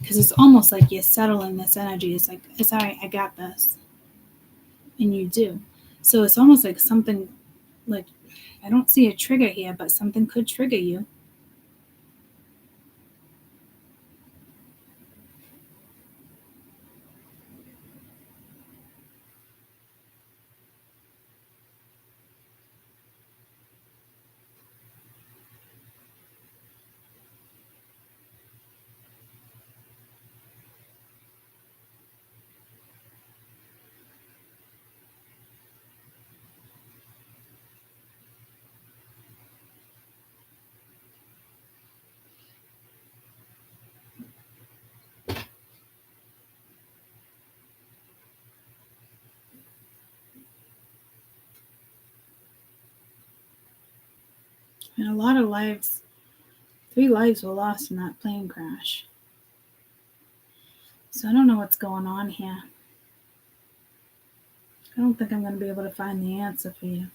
because it's almost like you're settling this energy. It's like, it's all right, I got this. And you do. So it's almost like something, like, I don't see a trigger here, but something could trigger you. And a lot of lives, 3 lives were lost in that plane crash. So I don't know what's going on here. I don't think I'm going to be able to find the answer for you.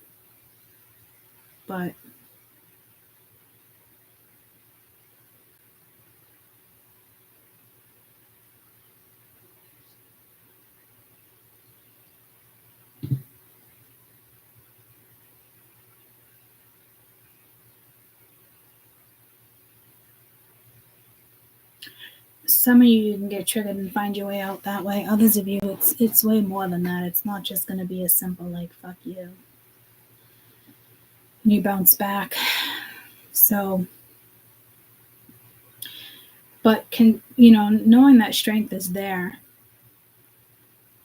But some of you can get triggered and find your way out that way. Others of you, it's way more than that. It's not just going to be a simple like fuck you. And you bounce back. So, but knowing that strength is there,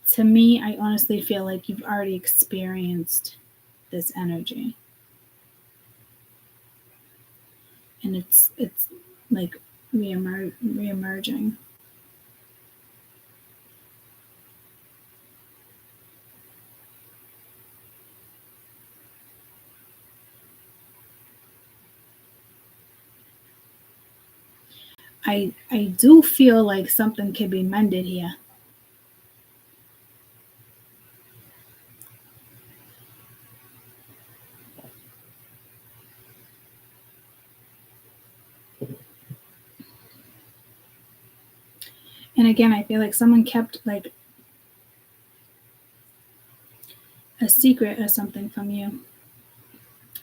to me, I honestly feel like you've already experienced this energy. And it's like re-emerging. I do feel like something can be mended here. And again, I feel like someone kept like a secret or something from you.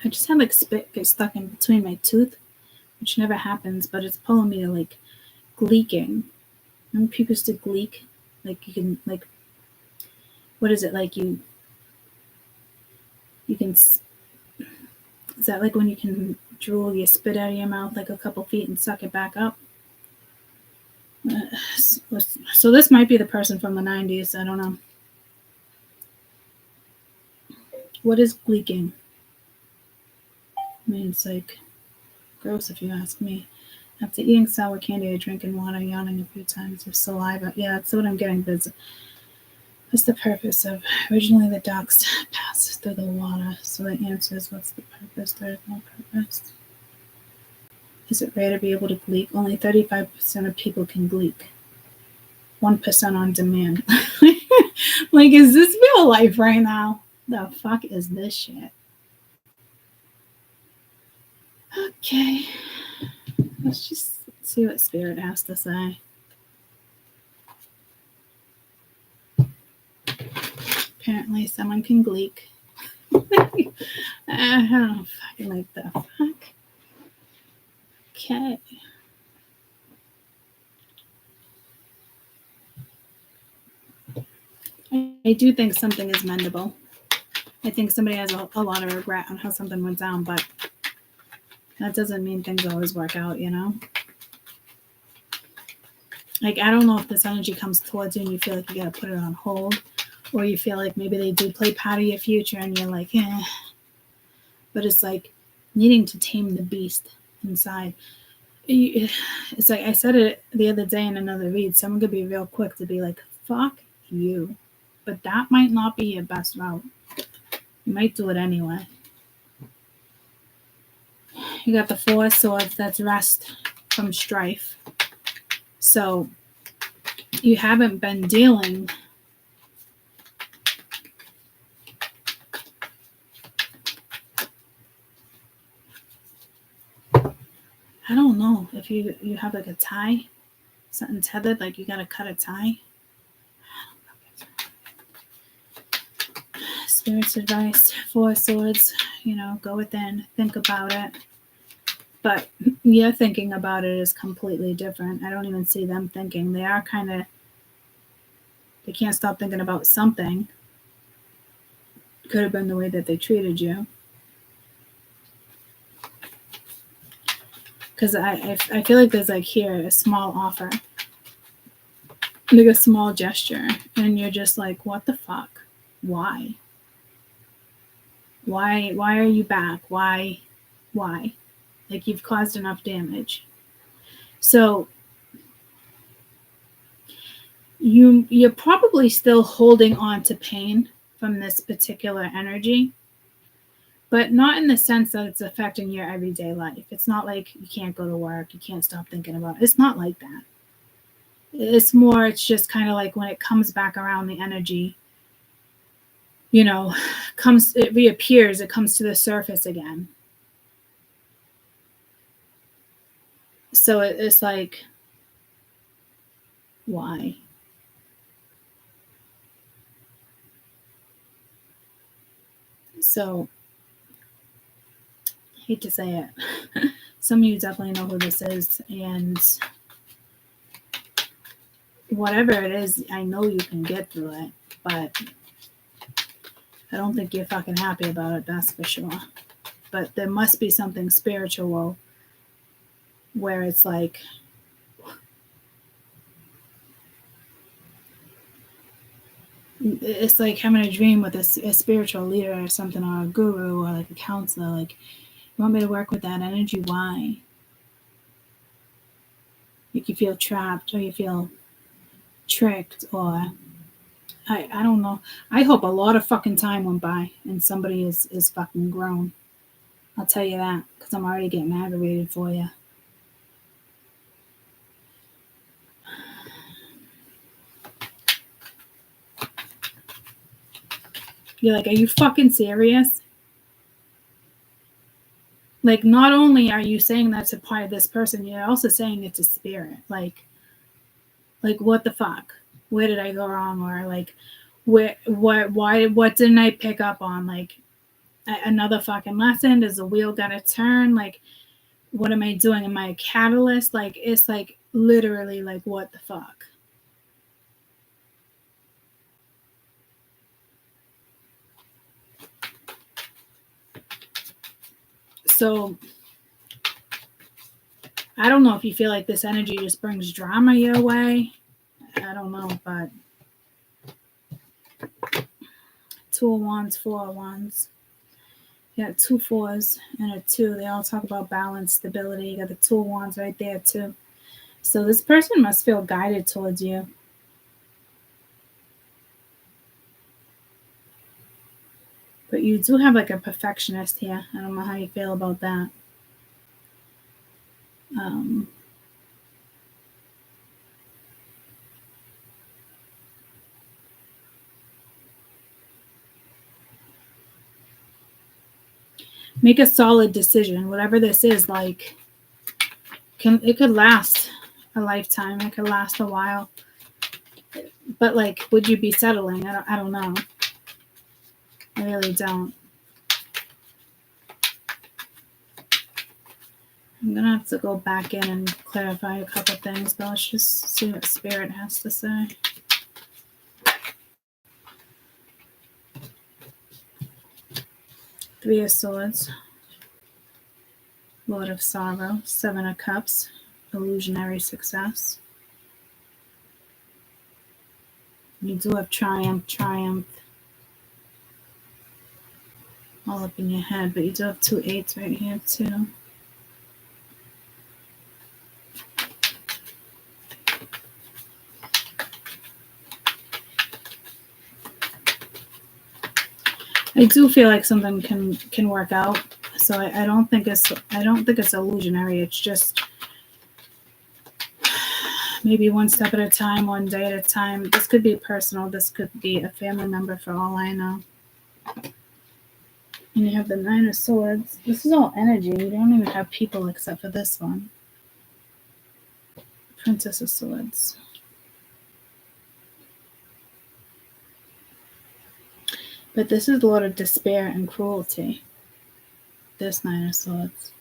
I just had like spit get stuck in between my tooth, which never happens, but it's pulling me to like gleeking. Remember people used to gleek? Like you can like, what is it like you can, is that like when you can drool, you spit out of your mouth like a couple feet and suck it back up? So this might be the person from the 90s. I don't know. What is gleeking? I mean, it's like gross if you ask me. After eating sour candy or drinking water, yawning a few times with saliva. Yeah, that's what I'm getting. What's the purpose of originally the ducks passed through the water? So the answer is, what's the purpose? There is no purpose. Is it rare to be able to gleek? Only 35% of people can gleek. 1% on demand. Like, is this real life right now? The fuck is this shit? Okay. Let's just see what Spirit has to say. Apparently someone can gleek. I don't fucking like the fuck. Okay. I do think something is mendable. I think somebody has a lot of regret on how something went down, but that doesn't mean things always work out, you know? Like, I don't know if this energy comes towards you and you feel like you gotta put it on hold, or you feel like maybe they do play part of your future and you're like, eh. But it's like needing to tame the beast inside. It's like I said it the other day in another read. Someone could be real quick to be like, fuck you. But that might not be your best route. You might do it anyway. You got the 4 swords, that's rest from strife. So you haven't been dealing I don't know if you have like a tie, something tethered, like you gotta cut a tie. Spirit's advice, 4 swords, go within, think about it. But your thinking about it is completely different. I don't even see them thinking. They are they can't stop thinking about something. Could have been the way that they treated you. Because I feel like there's like here a small offer, like a small gesture, and you're just like, what the fuck? Why are you back? Why? Like, you've caused enough damage. So you're probably still holding on to pain from this particular energy, but not in the sense that it's affecting your everyday life. It's not like you can't go to work, you can't stop thinking about it. It's not like that. It's just kind of like when it comes back around, the energy, it reappears, it comes to the surface again. So it's like, why? So, I hate to say it. Some of you definitely know who this is, and whatever it is, I know you can get through it, but I don't think you're fucking happy about it, that's for sure. But there must be something spiritual where it's like, it's like having a dream with a spiritual leader or something, or a guru, or like a counselor. Like, you want me to work with that energy? Why? Like, you feel trapped, or you feel tricked, or I don't know. I hope a lot of fucking time went by and somebody is fucking grown. I'll tell you that, because I'm already getting aggravated for you. You're like, are you fucking serious? Like, not only are you saying that's a part of this person, you're also saying it's a spirit. Like what the fuck? Where did I go wrong? Or like, what didn't I pick up on? Like, another fucking lesson? Does the wheel gotta turn? Like, what am I doing? Am I a catalyst? Like, it's like literally like, what the fuck? So I don't know if you feel like this energy just brings drama your way. I don't know, but 2 of Wands, 4 of Wands. You got 2 4s and a 2. They all talk about balance, stability. You got the 2 of Wands right there too. So this person must feel guided towards you. But you do have like a perfectionist here. I don't know how you feel about that. Make a solid decision. Whatever this is, like, it could last a lifetime. It could last a while. But like, would you be settling? I don't know. I really don't. I'm gonna have to go back in and clarify a couple things, but let's just see what Spirit has to say. Three of Swords, Lord of Sorrow, 7 of Cups, illusionary success. You do have triumph all up in your head, but you do have 2 8s right here too. I do feel like something can work out. So I don't think it's illusionary. It's just maybe one step at a time, one day at a time. This could be personal. This could be a family member for all I know. And you have the 9 of Swords. This is all energy. You don't even have people except for this one. Princess of Swords. But this is a lot of despair and cruelty. This 9 of Swords.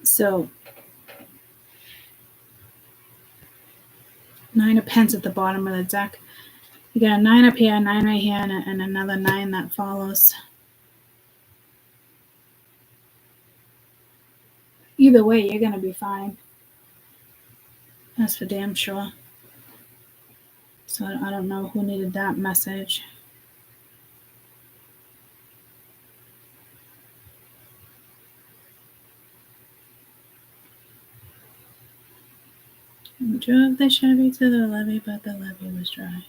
So 9 of Pence at the bottom of the deck. You got a 9 up here, a 9 right here, and another 9 that follows. Either way, you're going to be fine. That's for damn sure. So I don't know who needed that message. I drove the Chevy to the levee, but the levee was dry.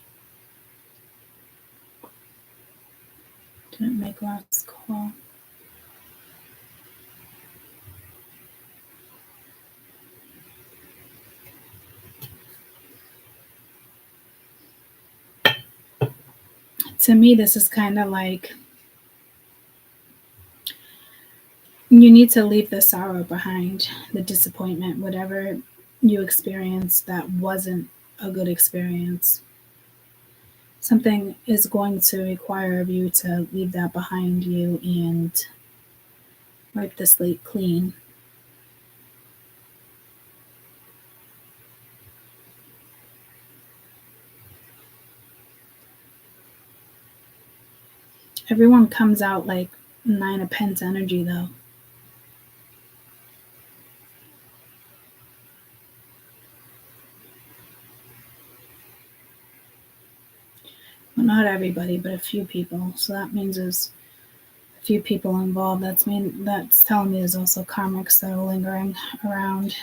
Didn't make last call. to me, this is kind of like you need to leave the sorrow behind, the disappointment, whatever you experienced that wasn't a good experience. Something is going to require of you to leave that behind you and wipe the slate clean. Everyone comes out like Nine of Pence energy, though. Well, not everybody, but a few people. So that means there's a few people involved. That's telling me there's also karmics that are lingering around.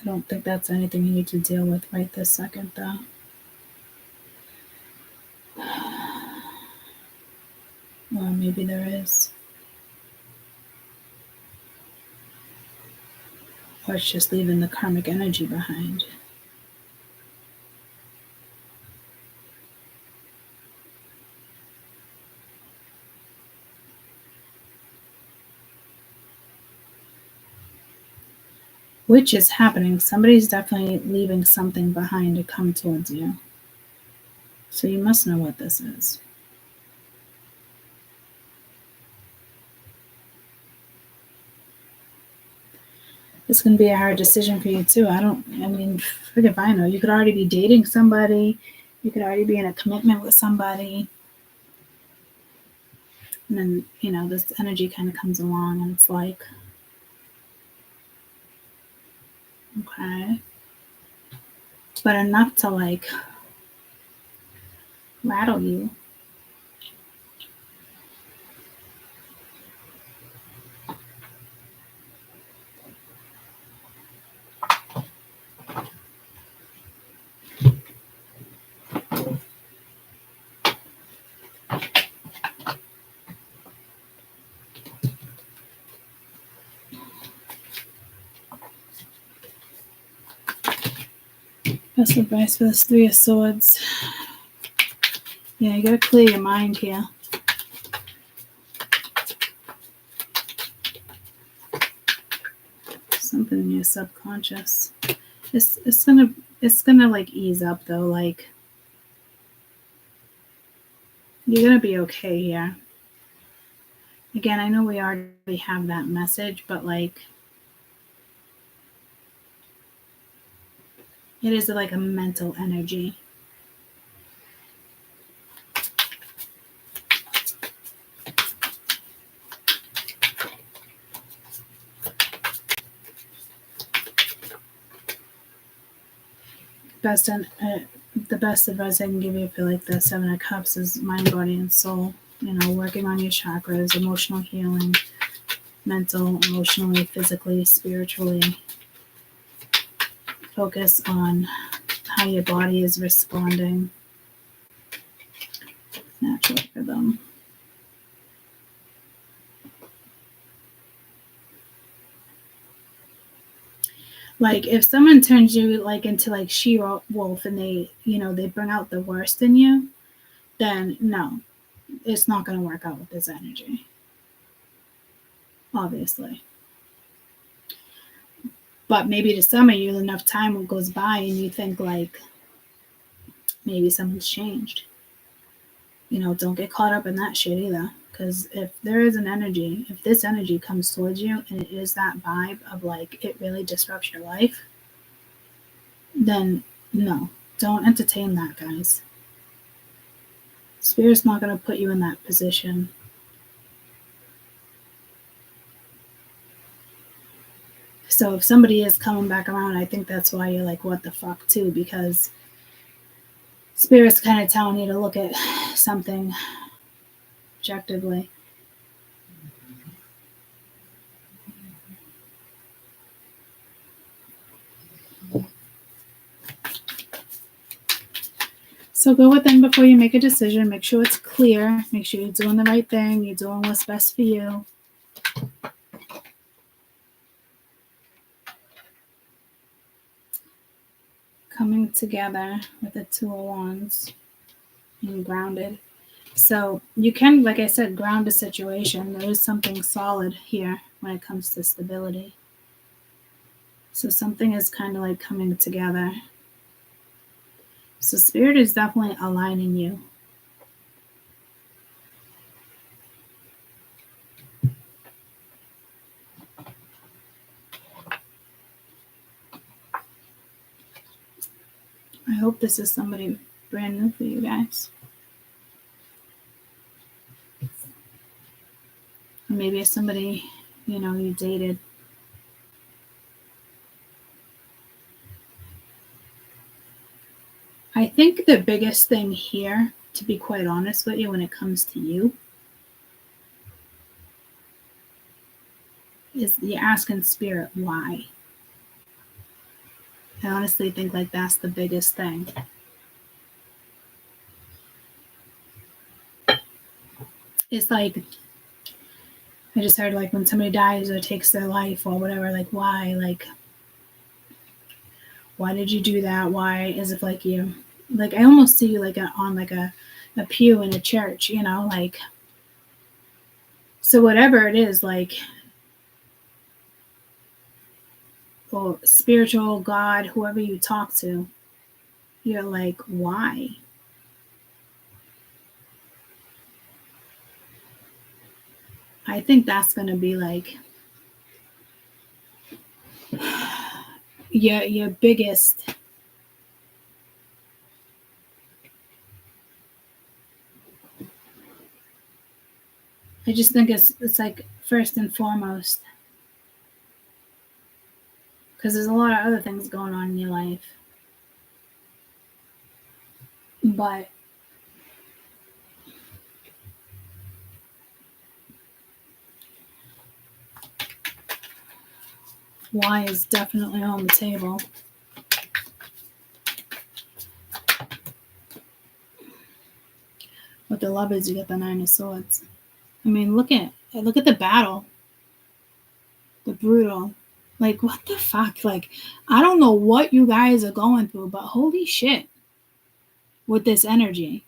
I don't think that's anything you need to deal with right this second, though. Or maybe there is. Or it's just leaving the karmic energy behind. Which is happening. Somebody's definitely leaving something behind to come towards you. So you must know what this is. It's going to be a hard decision for you too. Forget if I know. You could already be dating somebody. You could already be in a commitment with somebody. And then, this energy kind of comes along and it's like, okay. But enough to like rattle you. Best advice for this Three of Swords. Yeah, you gotta clear your mind here. Something in your subconscious. It's gonna like ease up though. Like you're gonna be okay here. Again, I know we already have that message, but like it is like a mental energy. The best advice I can give you for like the Seven of Cups is mind, body, and soul. Working on your chakras, emotional healing, mental, emotionally, physically, spiritually. Focus on how your body is responding. Natural rhythm. Like if someone turns you like into like she-wolf and they bring out the worst in you, then no, it's not going to work out with this energy. Obviously. But maybe to some of you, enough time goes by and you think like maybe something's changed. Don't get caught up in that shit either. Because if this energy comes towards you and it is that vibe of like it really disrupts your life, then no, don't entertain that, guys. Spirit's not going to put you in that position. So if somebody is coming back around, I think that's why you're like, what the fuck, too, because Spirit's kind of telling you to look at something objectively. So go within before you make a decision. Make sure it's clear. Make sure you're doing the right thing. You're doing what's best for you. Coming together with the Two of Wands. and grounded. So you can, like I said, ground a situation. There is something solid here when it comes to stability. So something is kind of like coming together. So spirit is definitely aligning you. I hope this is somebody brand new for you guys. Or maybe it's somebody, you dated. I think the biggest thing here, to be quite honest with you, when it comes to you, is you're asking spirit why. I honestly think like that's the biggest thing. It's like, I just heard like when somebody dies or takes their life or whatever, like why? Like, why did you do that? Why? As if like you, like I almost see you like on like a pew in a church, like, so whatever it is, like, or spiritual God, whoever you talk to, you're like, why? I think that's going to be like your biggest. I just think it's like first and foremost, because there's a lot of other things going on in your life, but why is definitely on the table. With the Lovers, you get the Nine of Swords. I mean, look at the battle, the brutal. Like, what the fuck? Like, I don't know what you guys are going through, but holy shit, with this energy.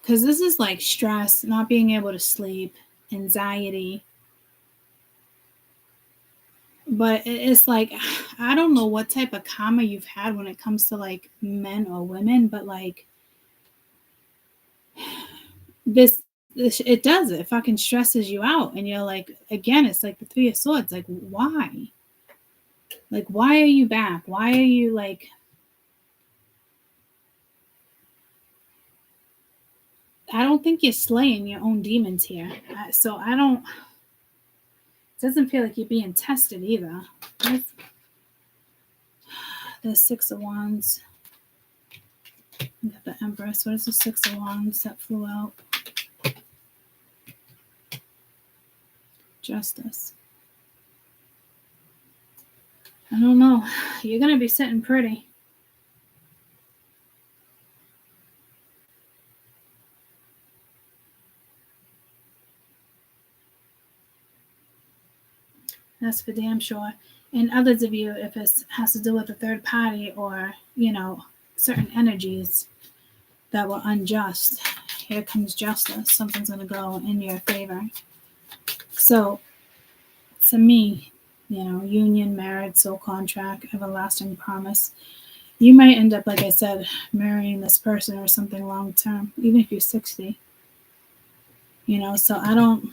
Because this is like stress, not being able to sleep, anxiety. But it's like, I don't know what type of karma you've had when it comes to like men or women, but like this it does. It fucking stresses you out. And you're like, again, it's like the Three of Swords. Like, why? Like, why are you back? Why are you like, I don't think you're slaying your own demons here. So I don't, it doesn't feel like you're being tested either. The Six of Wands. You got the Empress. What is the Six of Wands that flew out? Justice. I don't know. You're going to be sitting pretty. That's for damn sure. And others of you, if it has to do with a third party or, certain energies that were unjust, here comes justice. Something's going to go in your favor. So, to me, union, marriage, soul contract, everlasting promise. You might end up, like I said, marrying this person or something long term, even if you're 60. So I don't.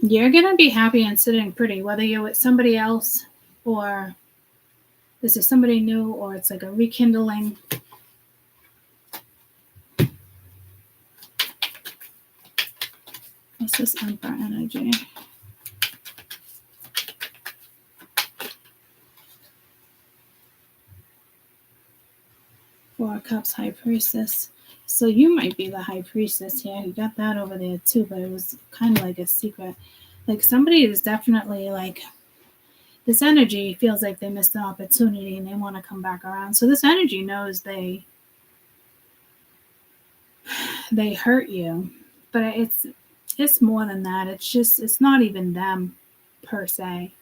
You're going to be happy and sitting pretty, whether you're with somebody else or this is somebody new or it's like a rekindling. What's this Emperor energy? Four of Cups, High Priestess. So you might be the High Priestess here. You got that over there too, but it was kind of like a secret. Like somebody is definitely like, this energy feels like they missed an opportunity and they want to come back around. So this energy knows they hurt you, but it's more than that. It's not even them per se.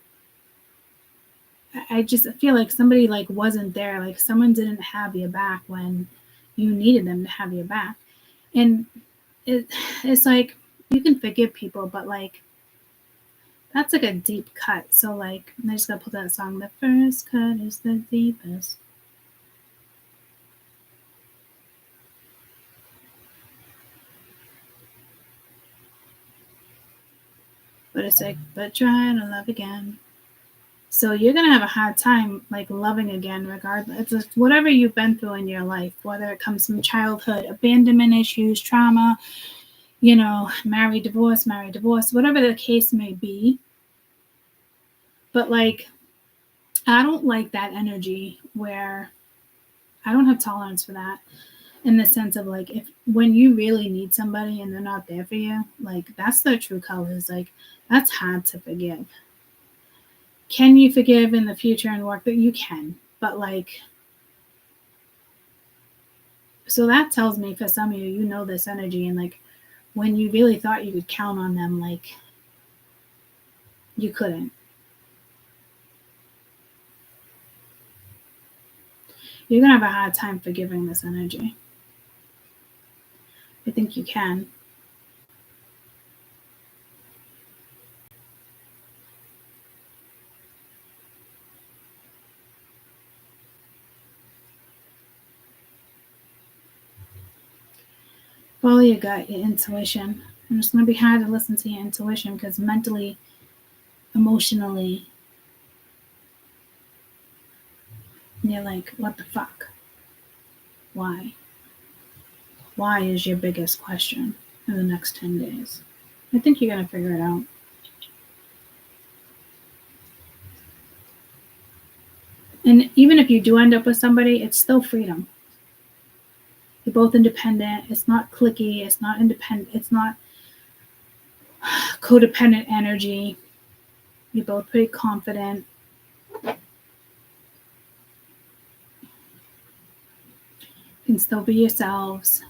I just feel like somebody like wasn't there. Like someone didn't have your back when you needed them to have your back. And it's like you can forgive people, but like that's like a deep cut. So like I just gotta put that song. The first cut is the deepest. But it's like, but try to love again. So you're gonna have a hard time like loving again, regardless. It's just whatever you've been through in your life, whether it comes from childhood, abandonment issues, trauma, married, divorce, whatever the case may be. But like, I don't like that energy where I don't have tolerance for that, in the sense of like, if when you really need somebody and they're not there for you, like that's their true colors. Like that's hard to forgive. Can you forgive in the future and work that you can? But like, so that tells me for some of you, this energy, and like when you really thought you could count on them, like you couldn't. You're gonna have a hard time forgiving this energy. I think you can. Follow your gut, your intuition. And it's going to be hard to listen to your intuition because mentally, emotionally, you're like, what the fuck? Why? Why is your biggest question in the next 10 days? I think you're going to figure it out. And even if you do end up with somebody, it's still freedom. You're both independent. It's not cliquey. It's not independent. It's not codependent energy. You're both pretty confident. You can still be yourselves.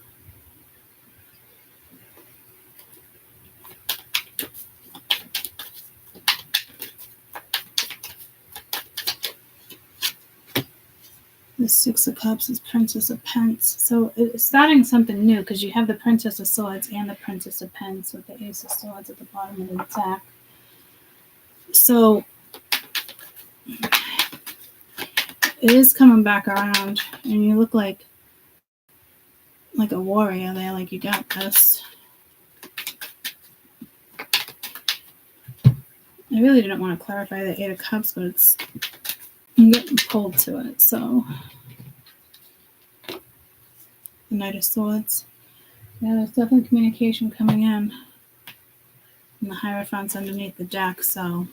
The Six of Cups is Princess of Pence. So it's starting something new because you have the Princess of Swords and the Princess of Pence with the Ace of Swords at the bottom of the deck. So it is coming back around, and you look like a warrior there, like you got this. I really didn't want to clarify the Eight of Cups, but I'm getting pulled to it. So the Knight of Swords. Yeah, there's definitely communication coming in. And the Hierophant's underneath the deck, so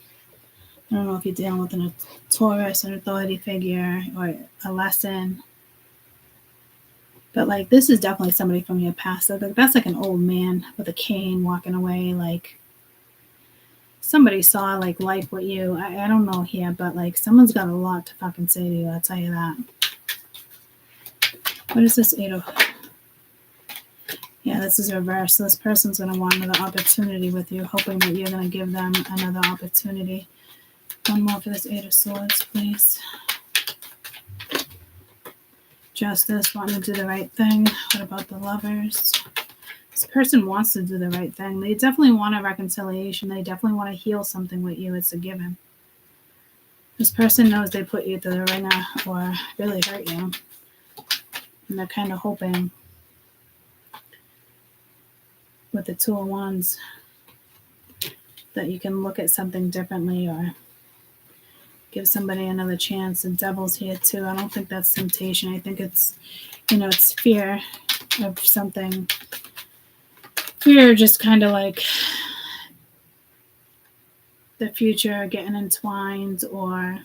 I don't know if you're dealing with a Taurus, an authority figure, or a lesson. But like, this is definitely somebody from your past. So that's like an old man with a cane walking away. Like somebody saw like life with you. I don't know here, but like someone's got a lot to fucking say to you. I'll tell you that. What is this Eight of? Yeah, this is reverse. So this person's going to want another opportunity with you, hoping that you're going to give them another opportunity. One more for this Eight of Swords, please. Justice, wanting to do the right thing. What about the Lovers? This person wants to do the right thing. They definitely want a reconciliation. They definitely want to heal something with you. It's a given. This person knows they put you through the ringer or really hurt you. And they're kind of hoping with the Two of Wands that you can look at something differently or give somebody another chance. The Devil's here too. I don't think that's temptation. I think it's, it's fear of something. Fear just kind of like the future getting entwined, or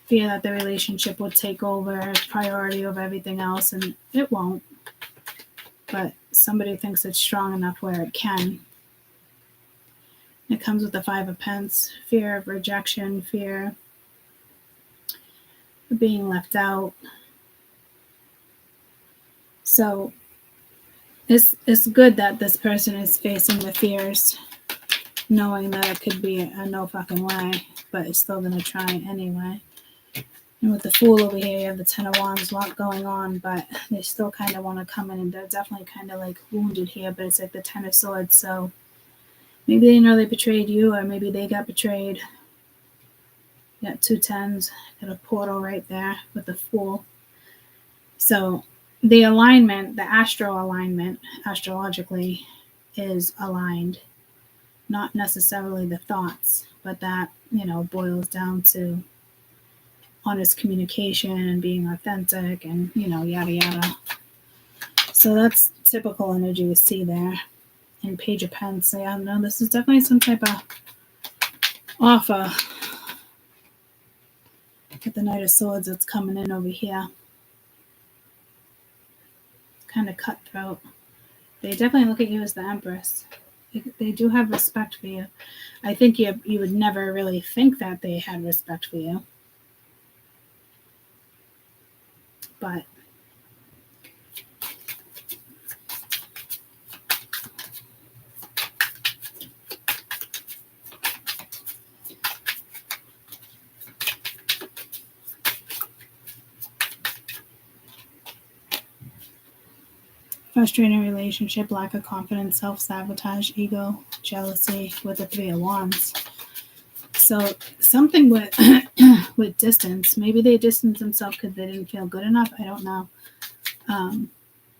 fear that the relationship will take over priority over everything else, and it won't. But somebody thinks it's strong enough where it can. It comes with the Five of Pence. Fear of rejection, fear of being left out. So it's good that this person is facing the fears knowing that it could be a no fucking way, but it's still going to try anyway. And with the Fool over here, you have the Ten of Wands, a lot going on, but they still kind of want to come in, and they're definitely kind of like wounded here, but it's like the Ten of Swords, so maybe they know they betrayed you, or maybe they got betrayed. You got 2 tens, got a portal right there with the Fool. So the alignment, the astral alignment, astrologically, is aligned. Not necessarily the thoughts, but that, boils down to honest communication and being authentic and, yada, yada. So that's typical energy we see there. And Page of Pence, so yeah, no, this is definitely some type of offer. With the Knight of Swords that's coming in over here. Kind of cutthroat. They definitely look at you as the Empress. They do have respect for you. I think you would never really think that they had respect for you. But frustrating relationship, lack of confidence, self-sabotage, ego, jealousy with the Three of Wands. So something with with distance. Maybe they distanced themselves because they didn't feel good enough. I don't know.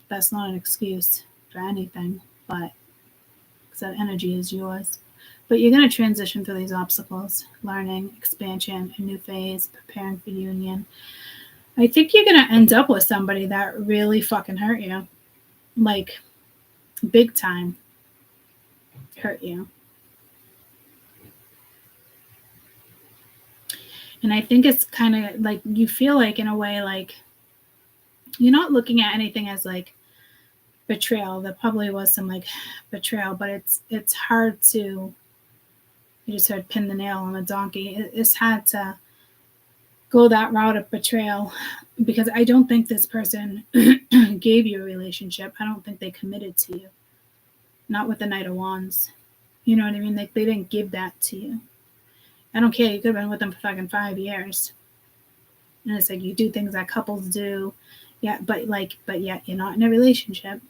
That's not an excuse for anything, but because that energy is yours. But you're going to transition through these obstacles, learning, expansion, a new phase, preparing for union. I think you're going to end up with somebody that really fucking hurt you. Like, big time hurt you. And I think it's kind of like you feel like, in a way, like you're not looking at anything as like betrayal. There probably was some like betrayal, but it's hard to, you just heard pin the nail on a donkey. It's hard to go that route of betrayal because I don't think this person gave you a relationship. I don't think they committed to you. Not with the Knight of Wands. You know what I mean? Like, they didn't give that to you. I don't care. You could have been with them for fucking 5 years. And it's like you do things that couples do. Yeah, but yet you're not in a relationship.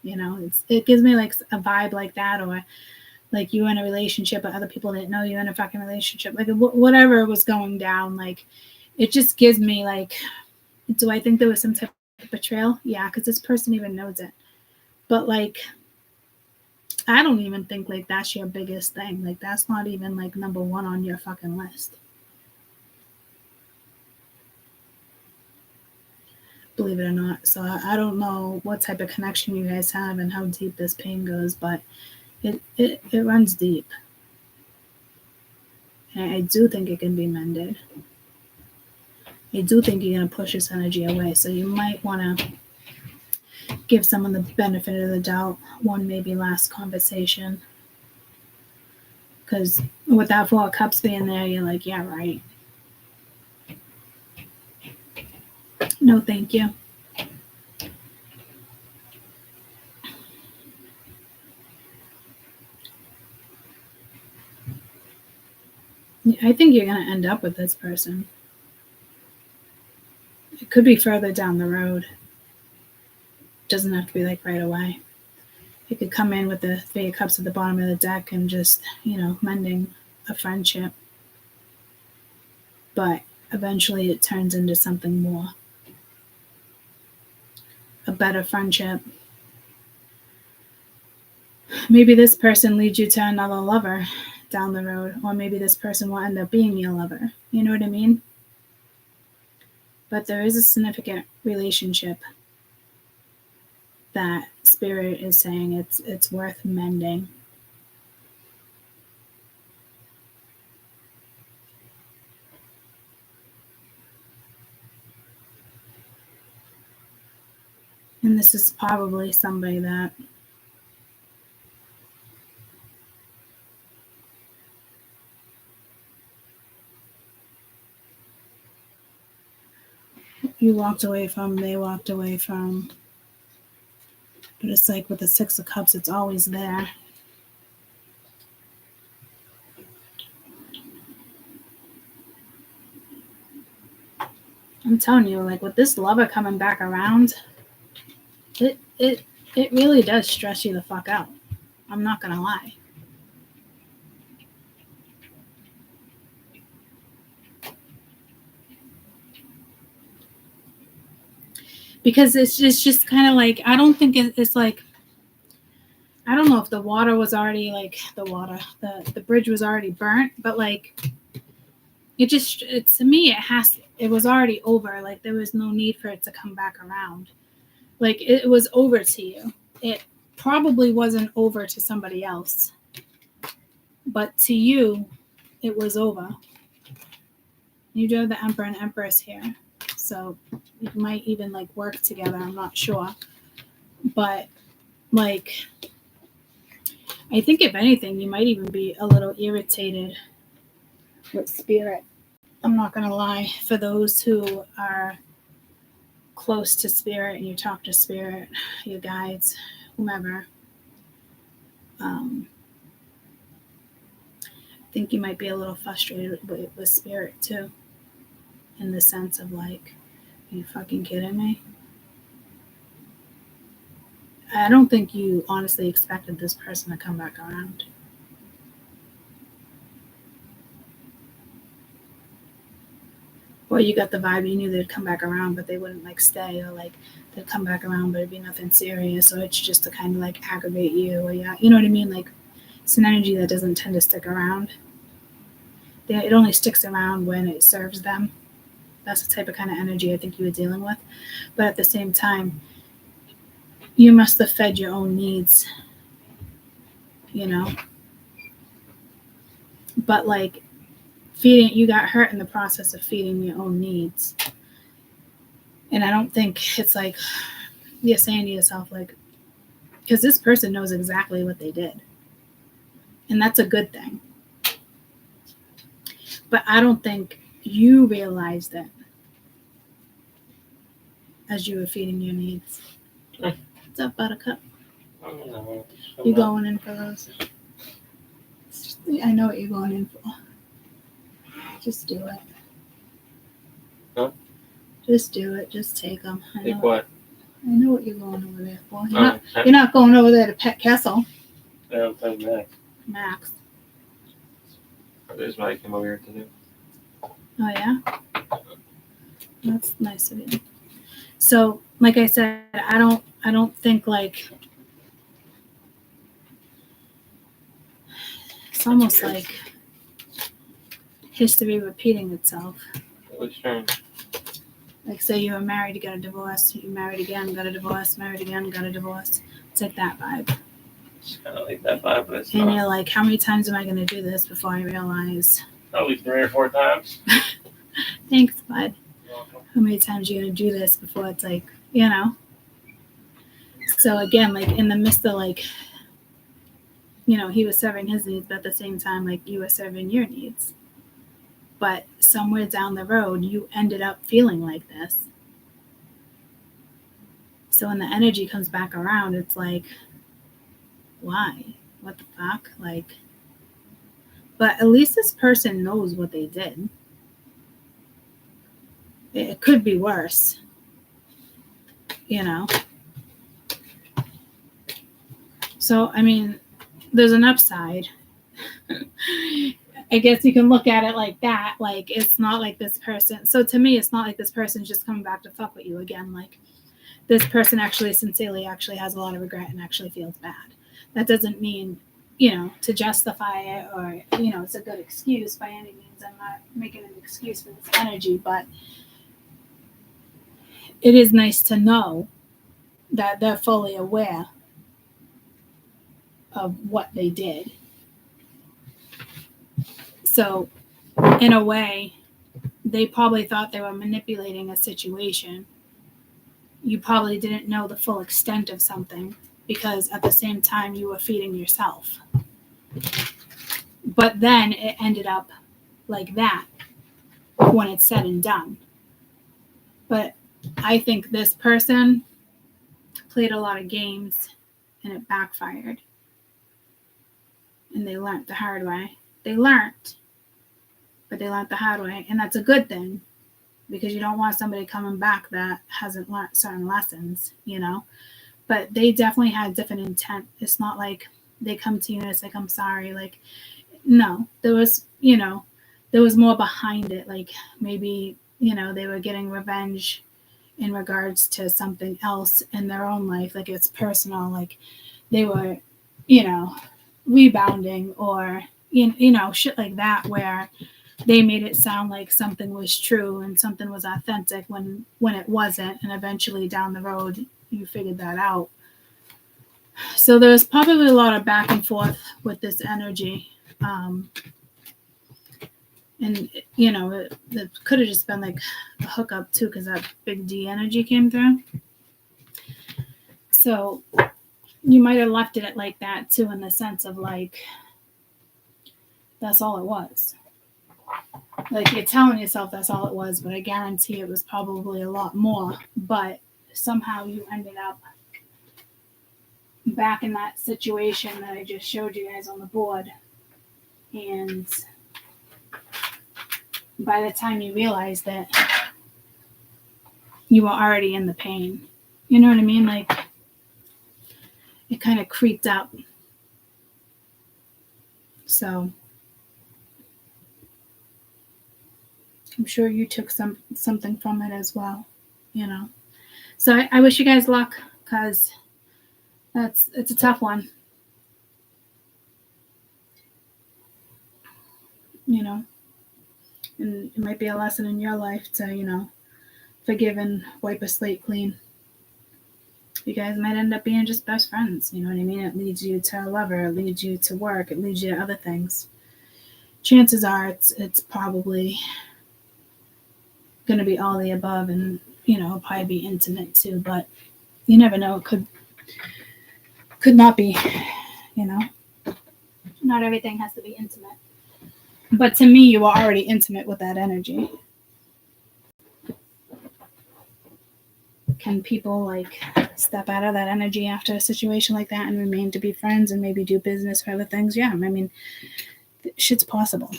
It gives me like a vibe like that, or like you were in a relationship but other people didn't know you were in a fucking relationship. Like whatever was going down, like it just gives me like, do I think there was some type of betrayal? Yeah, because this person even knows it. But like, I don't even think like that's your biggest thing. Like that's not even like number one on your fucking list. Believe it or not. So I don't know what type of connection you guys have and how deep this pain goes, but it runs deep. And I do think it can be mended. I do think you're going to push this energy away. So you might want to give someone the benefit of the doubt. One maybe last conversation. Because with that Four of Cups being there, you're like, yeah, right. No, thank you. I think you're going to end up with this person. It could be further down the road. Doesn't have to be like right away. It could come in with the Three of Cups at the bottom of the deck and just, mending a friendship. But eventually it turns into something more. A better friendship. Maybe this person leads you to another lover down the road, or maybe this person will end up being your lover. You know what I mean? But there is a significant relationship that Spirit is saying it's worth mending. And this is probably somebody that you walked away from, they walked away from. But it's like with the Six of Cups, it's always there. I'm telling you, like with this lover coming back around, it really does stress you the fuck out. I'm not gonna lie. Because it's just kind of like, I don't think it's like, I don't know if the water was already like the bridge was already burnt, but like to me it was already over. Like there was no need for it to come back around. Like it was over to you. It probably wasn't over to somebody else, but to you, it was over. You do have the Emperor and Empress here, so you might even like work together. I'm not sure, but like I think if anything, you might even be a little irritated with spirit. I'm not gonna lie. For those who are close to spirit and you talk to spirit, your guides, whomever, I think you might be a little frustrated with spirit too, in the sense of like, are you fucking kidding me? I don't think you honestly expected this person to come back around. Or you got the vibe you knew they'd come back around, but they wouldn't like stay, or like they'd come back around, but it'd be nothing serious, or it's just to kind of like aggravate you, or yeah, you know what I mean? Like it's an energy that doesn't tend to stick around. It only sticks around when it serves them. That's the type of kind of energy I think you were dealing with. But at the same time, you must have fed your own needs, you know? But like you got hurt in the process of feeding your own needs. And I don't think it's like you're saying to yourself, like, because this person knows exactly what they did. And that's a good thing. But I don't think you realized it as you were feeding your needs. What's up, Buttercup? You going in for those? I know what you're going in for. Just do it. Huh? Just do it. Just take them. Take what? I know what you're going over there for. You're not going over there to Pet Castle. Yeah, I'm Max. Max. This is what I came over here to do. Oh yeah? That's nice of you. So, like I said, I don't think like it's almost like history repeating itself. Which strange. Like say you were married, you got a divorce, you married again, got a divorce, married again, got a divorce. It's like that vibe. It's kind of like that vibe, but it's and not. You're like, how many times am I going to do this before I realize? Probably 3 or 4 times. Thanks, bud. How many times are you going to do this before it's like, you know? So again, like in the midst of like, you know, he was serving his needs, but at the same time, like you were serving your needs. But somewhere down the road, you ended up feeling like this. So when the energy comes back around, it's like, why? What the fuck? Like, but at least this person knows what they did. It could be worse, you know? So, I mean, there's an upside. I guess you can look at it like that. Like, it's not like this person. So to me, it's not like this person's just coming back to fuck with you again. Like, this person actually sincerely actually has a lot of regret and actually feels bad. That doesn't mean, you know, to justify it or, you know, it's a good excuse by any means. I'm not making an excuse for this energy, but it is nice to know that they're fully aware of what they did. So, in a way, they probably thought they were manipulating a situation. You probably didn't know the full extent of something because at the same time you were feeding yourself. But then it ended up like that when it's said and done. But I think this person played a lot of games and it backfired. And they learned the hard way. They learned, but they learned the hard way. And that's a good thing. because you don't want somebody coming back that hasn't learned certain lessons, But they definitely had different intent. It's not like they come to you and it's like, I'm sorry. Like, no, there was more behind it. Like maybe, they were getting revenge in regards to something else in their own life. Like it's personal. Like they were, rebounding or, shit like that, where they made it sound like something was true and something was authentic when it wasn't. And eventually down the road, you figured that out. So there's probably a lot of back and forth with this energy. And, it could have just been like a hookup too, because that big D energy came through. So you might have left it like that too, in the sense of like, that's all it was. Like you're telling yourself that's all it was, but I guarantee it was probably a lot more. But somehow you ended up back in that situation that I just showed you guys on the board. And by the time you realized that, you were already in the pain. You know what I mean? Like it kind of creeped up. So I'm sure you took something from it as well, So I wish you guys luck, because it's a tough one, and it might be a lesson in your life to, forgive and wipe a slate clean. You guys might end up being just best friends, you know what I mean? It leads you to a lover, it leads you to work, it leads you to other things. Chances are it's probably going to be all the above, and probably be intimate too, but you never know. It could not be, not everything has to be intimate. But to me, you were already intimate with that energy. Can people like step out of that energy after a situation like that and remain to be friends and maybe do business for other things? Yeah, I mean, shit's possible.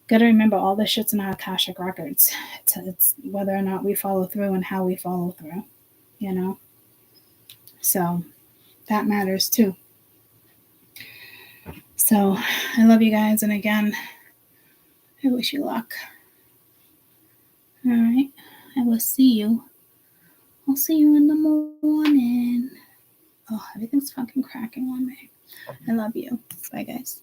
Got to remember, all this shit's in our Akashic records. It's whether or not we follow through and how we follow through, So that matters too. So I love you guys. And again, I wish you luck. All right. I will see you. I'll see you in the morning. Oh, everything's fucking cracking on me. I love you. Bye, guys.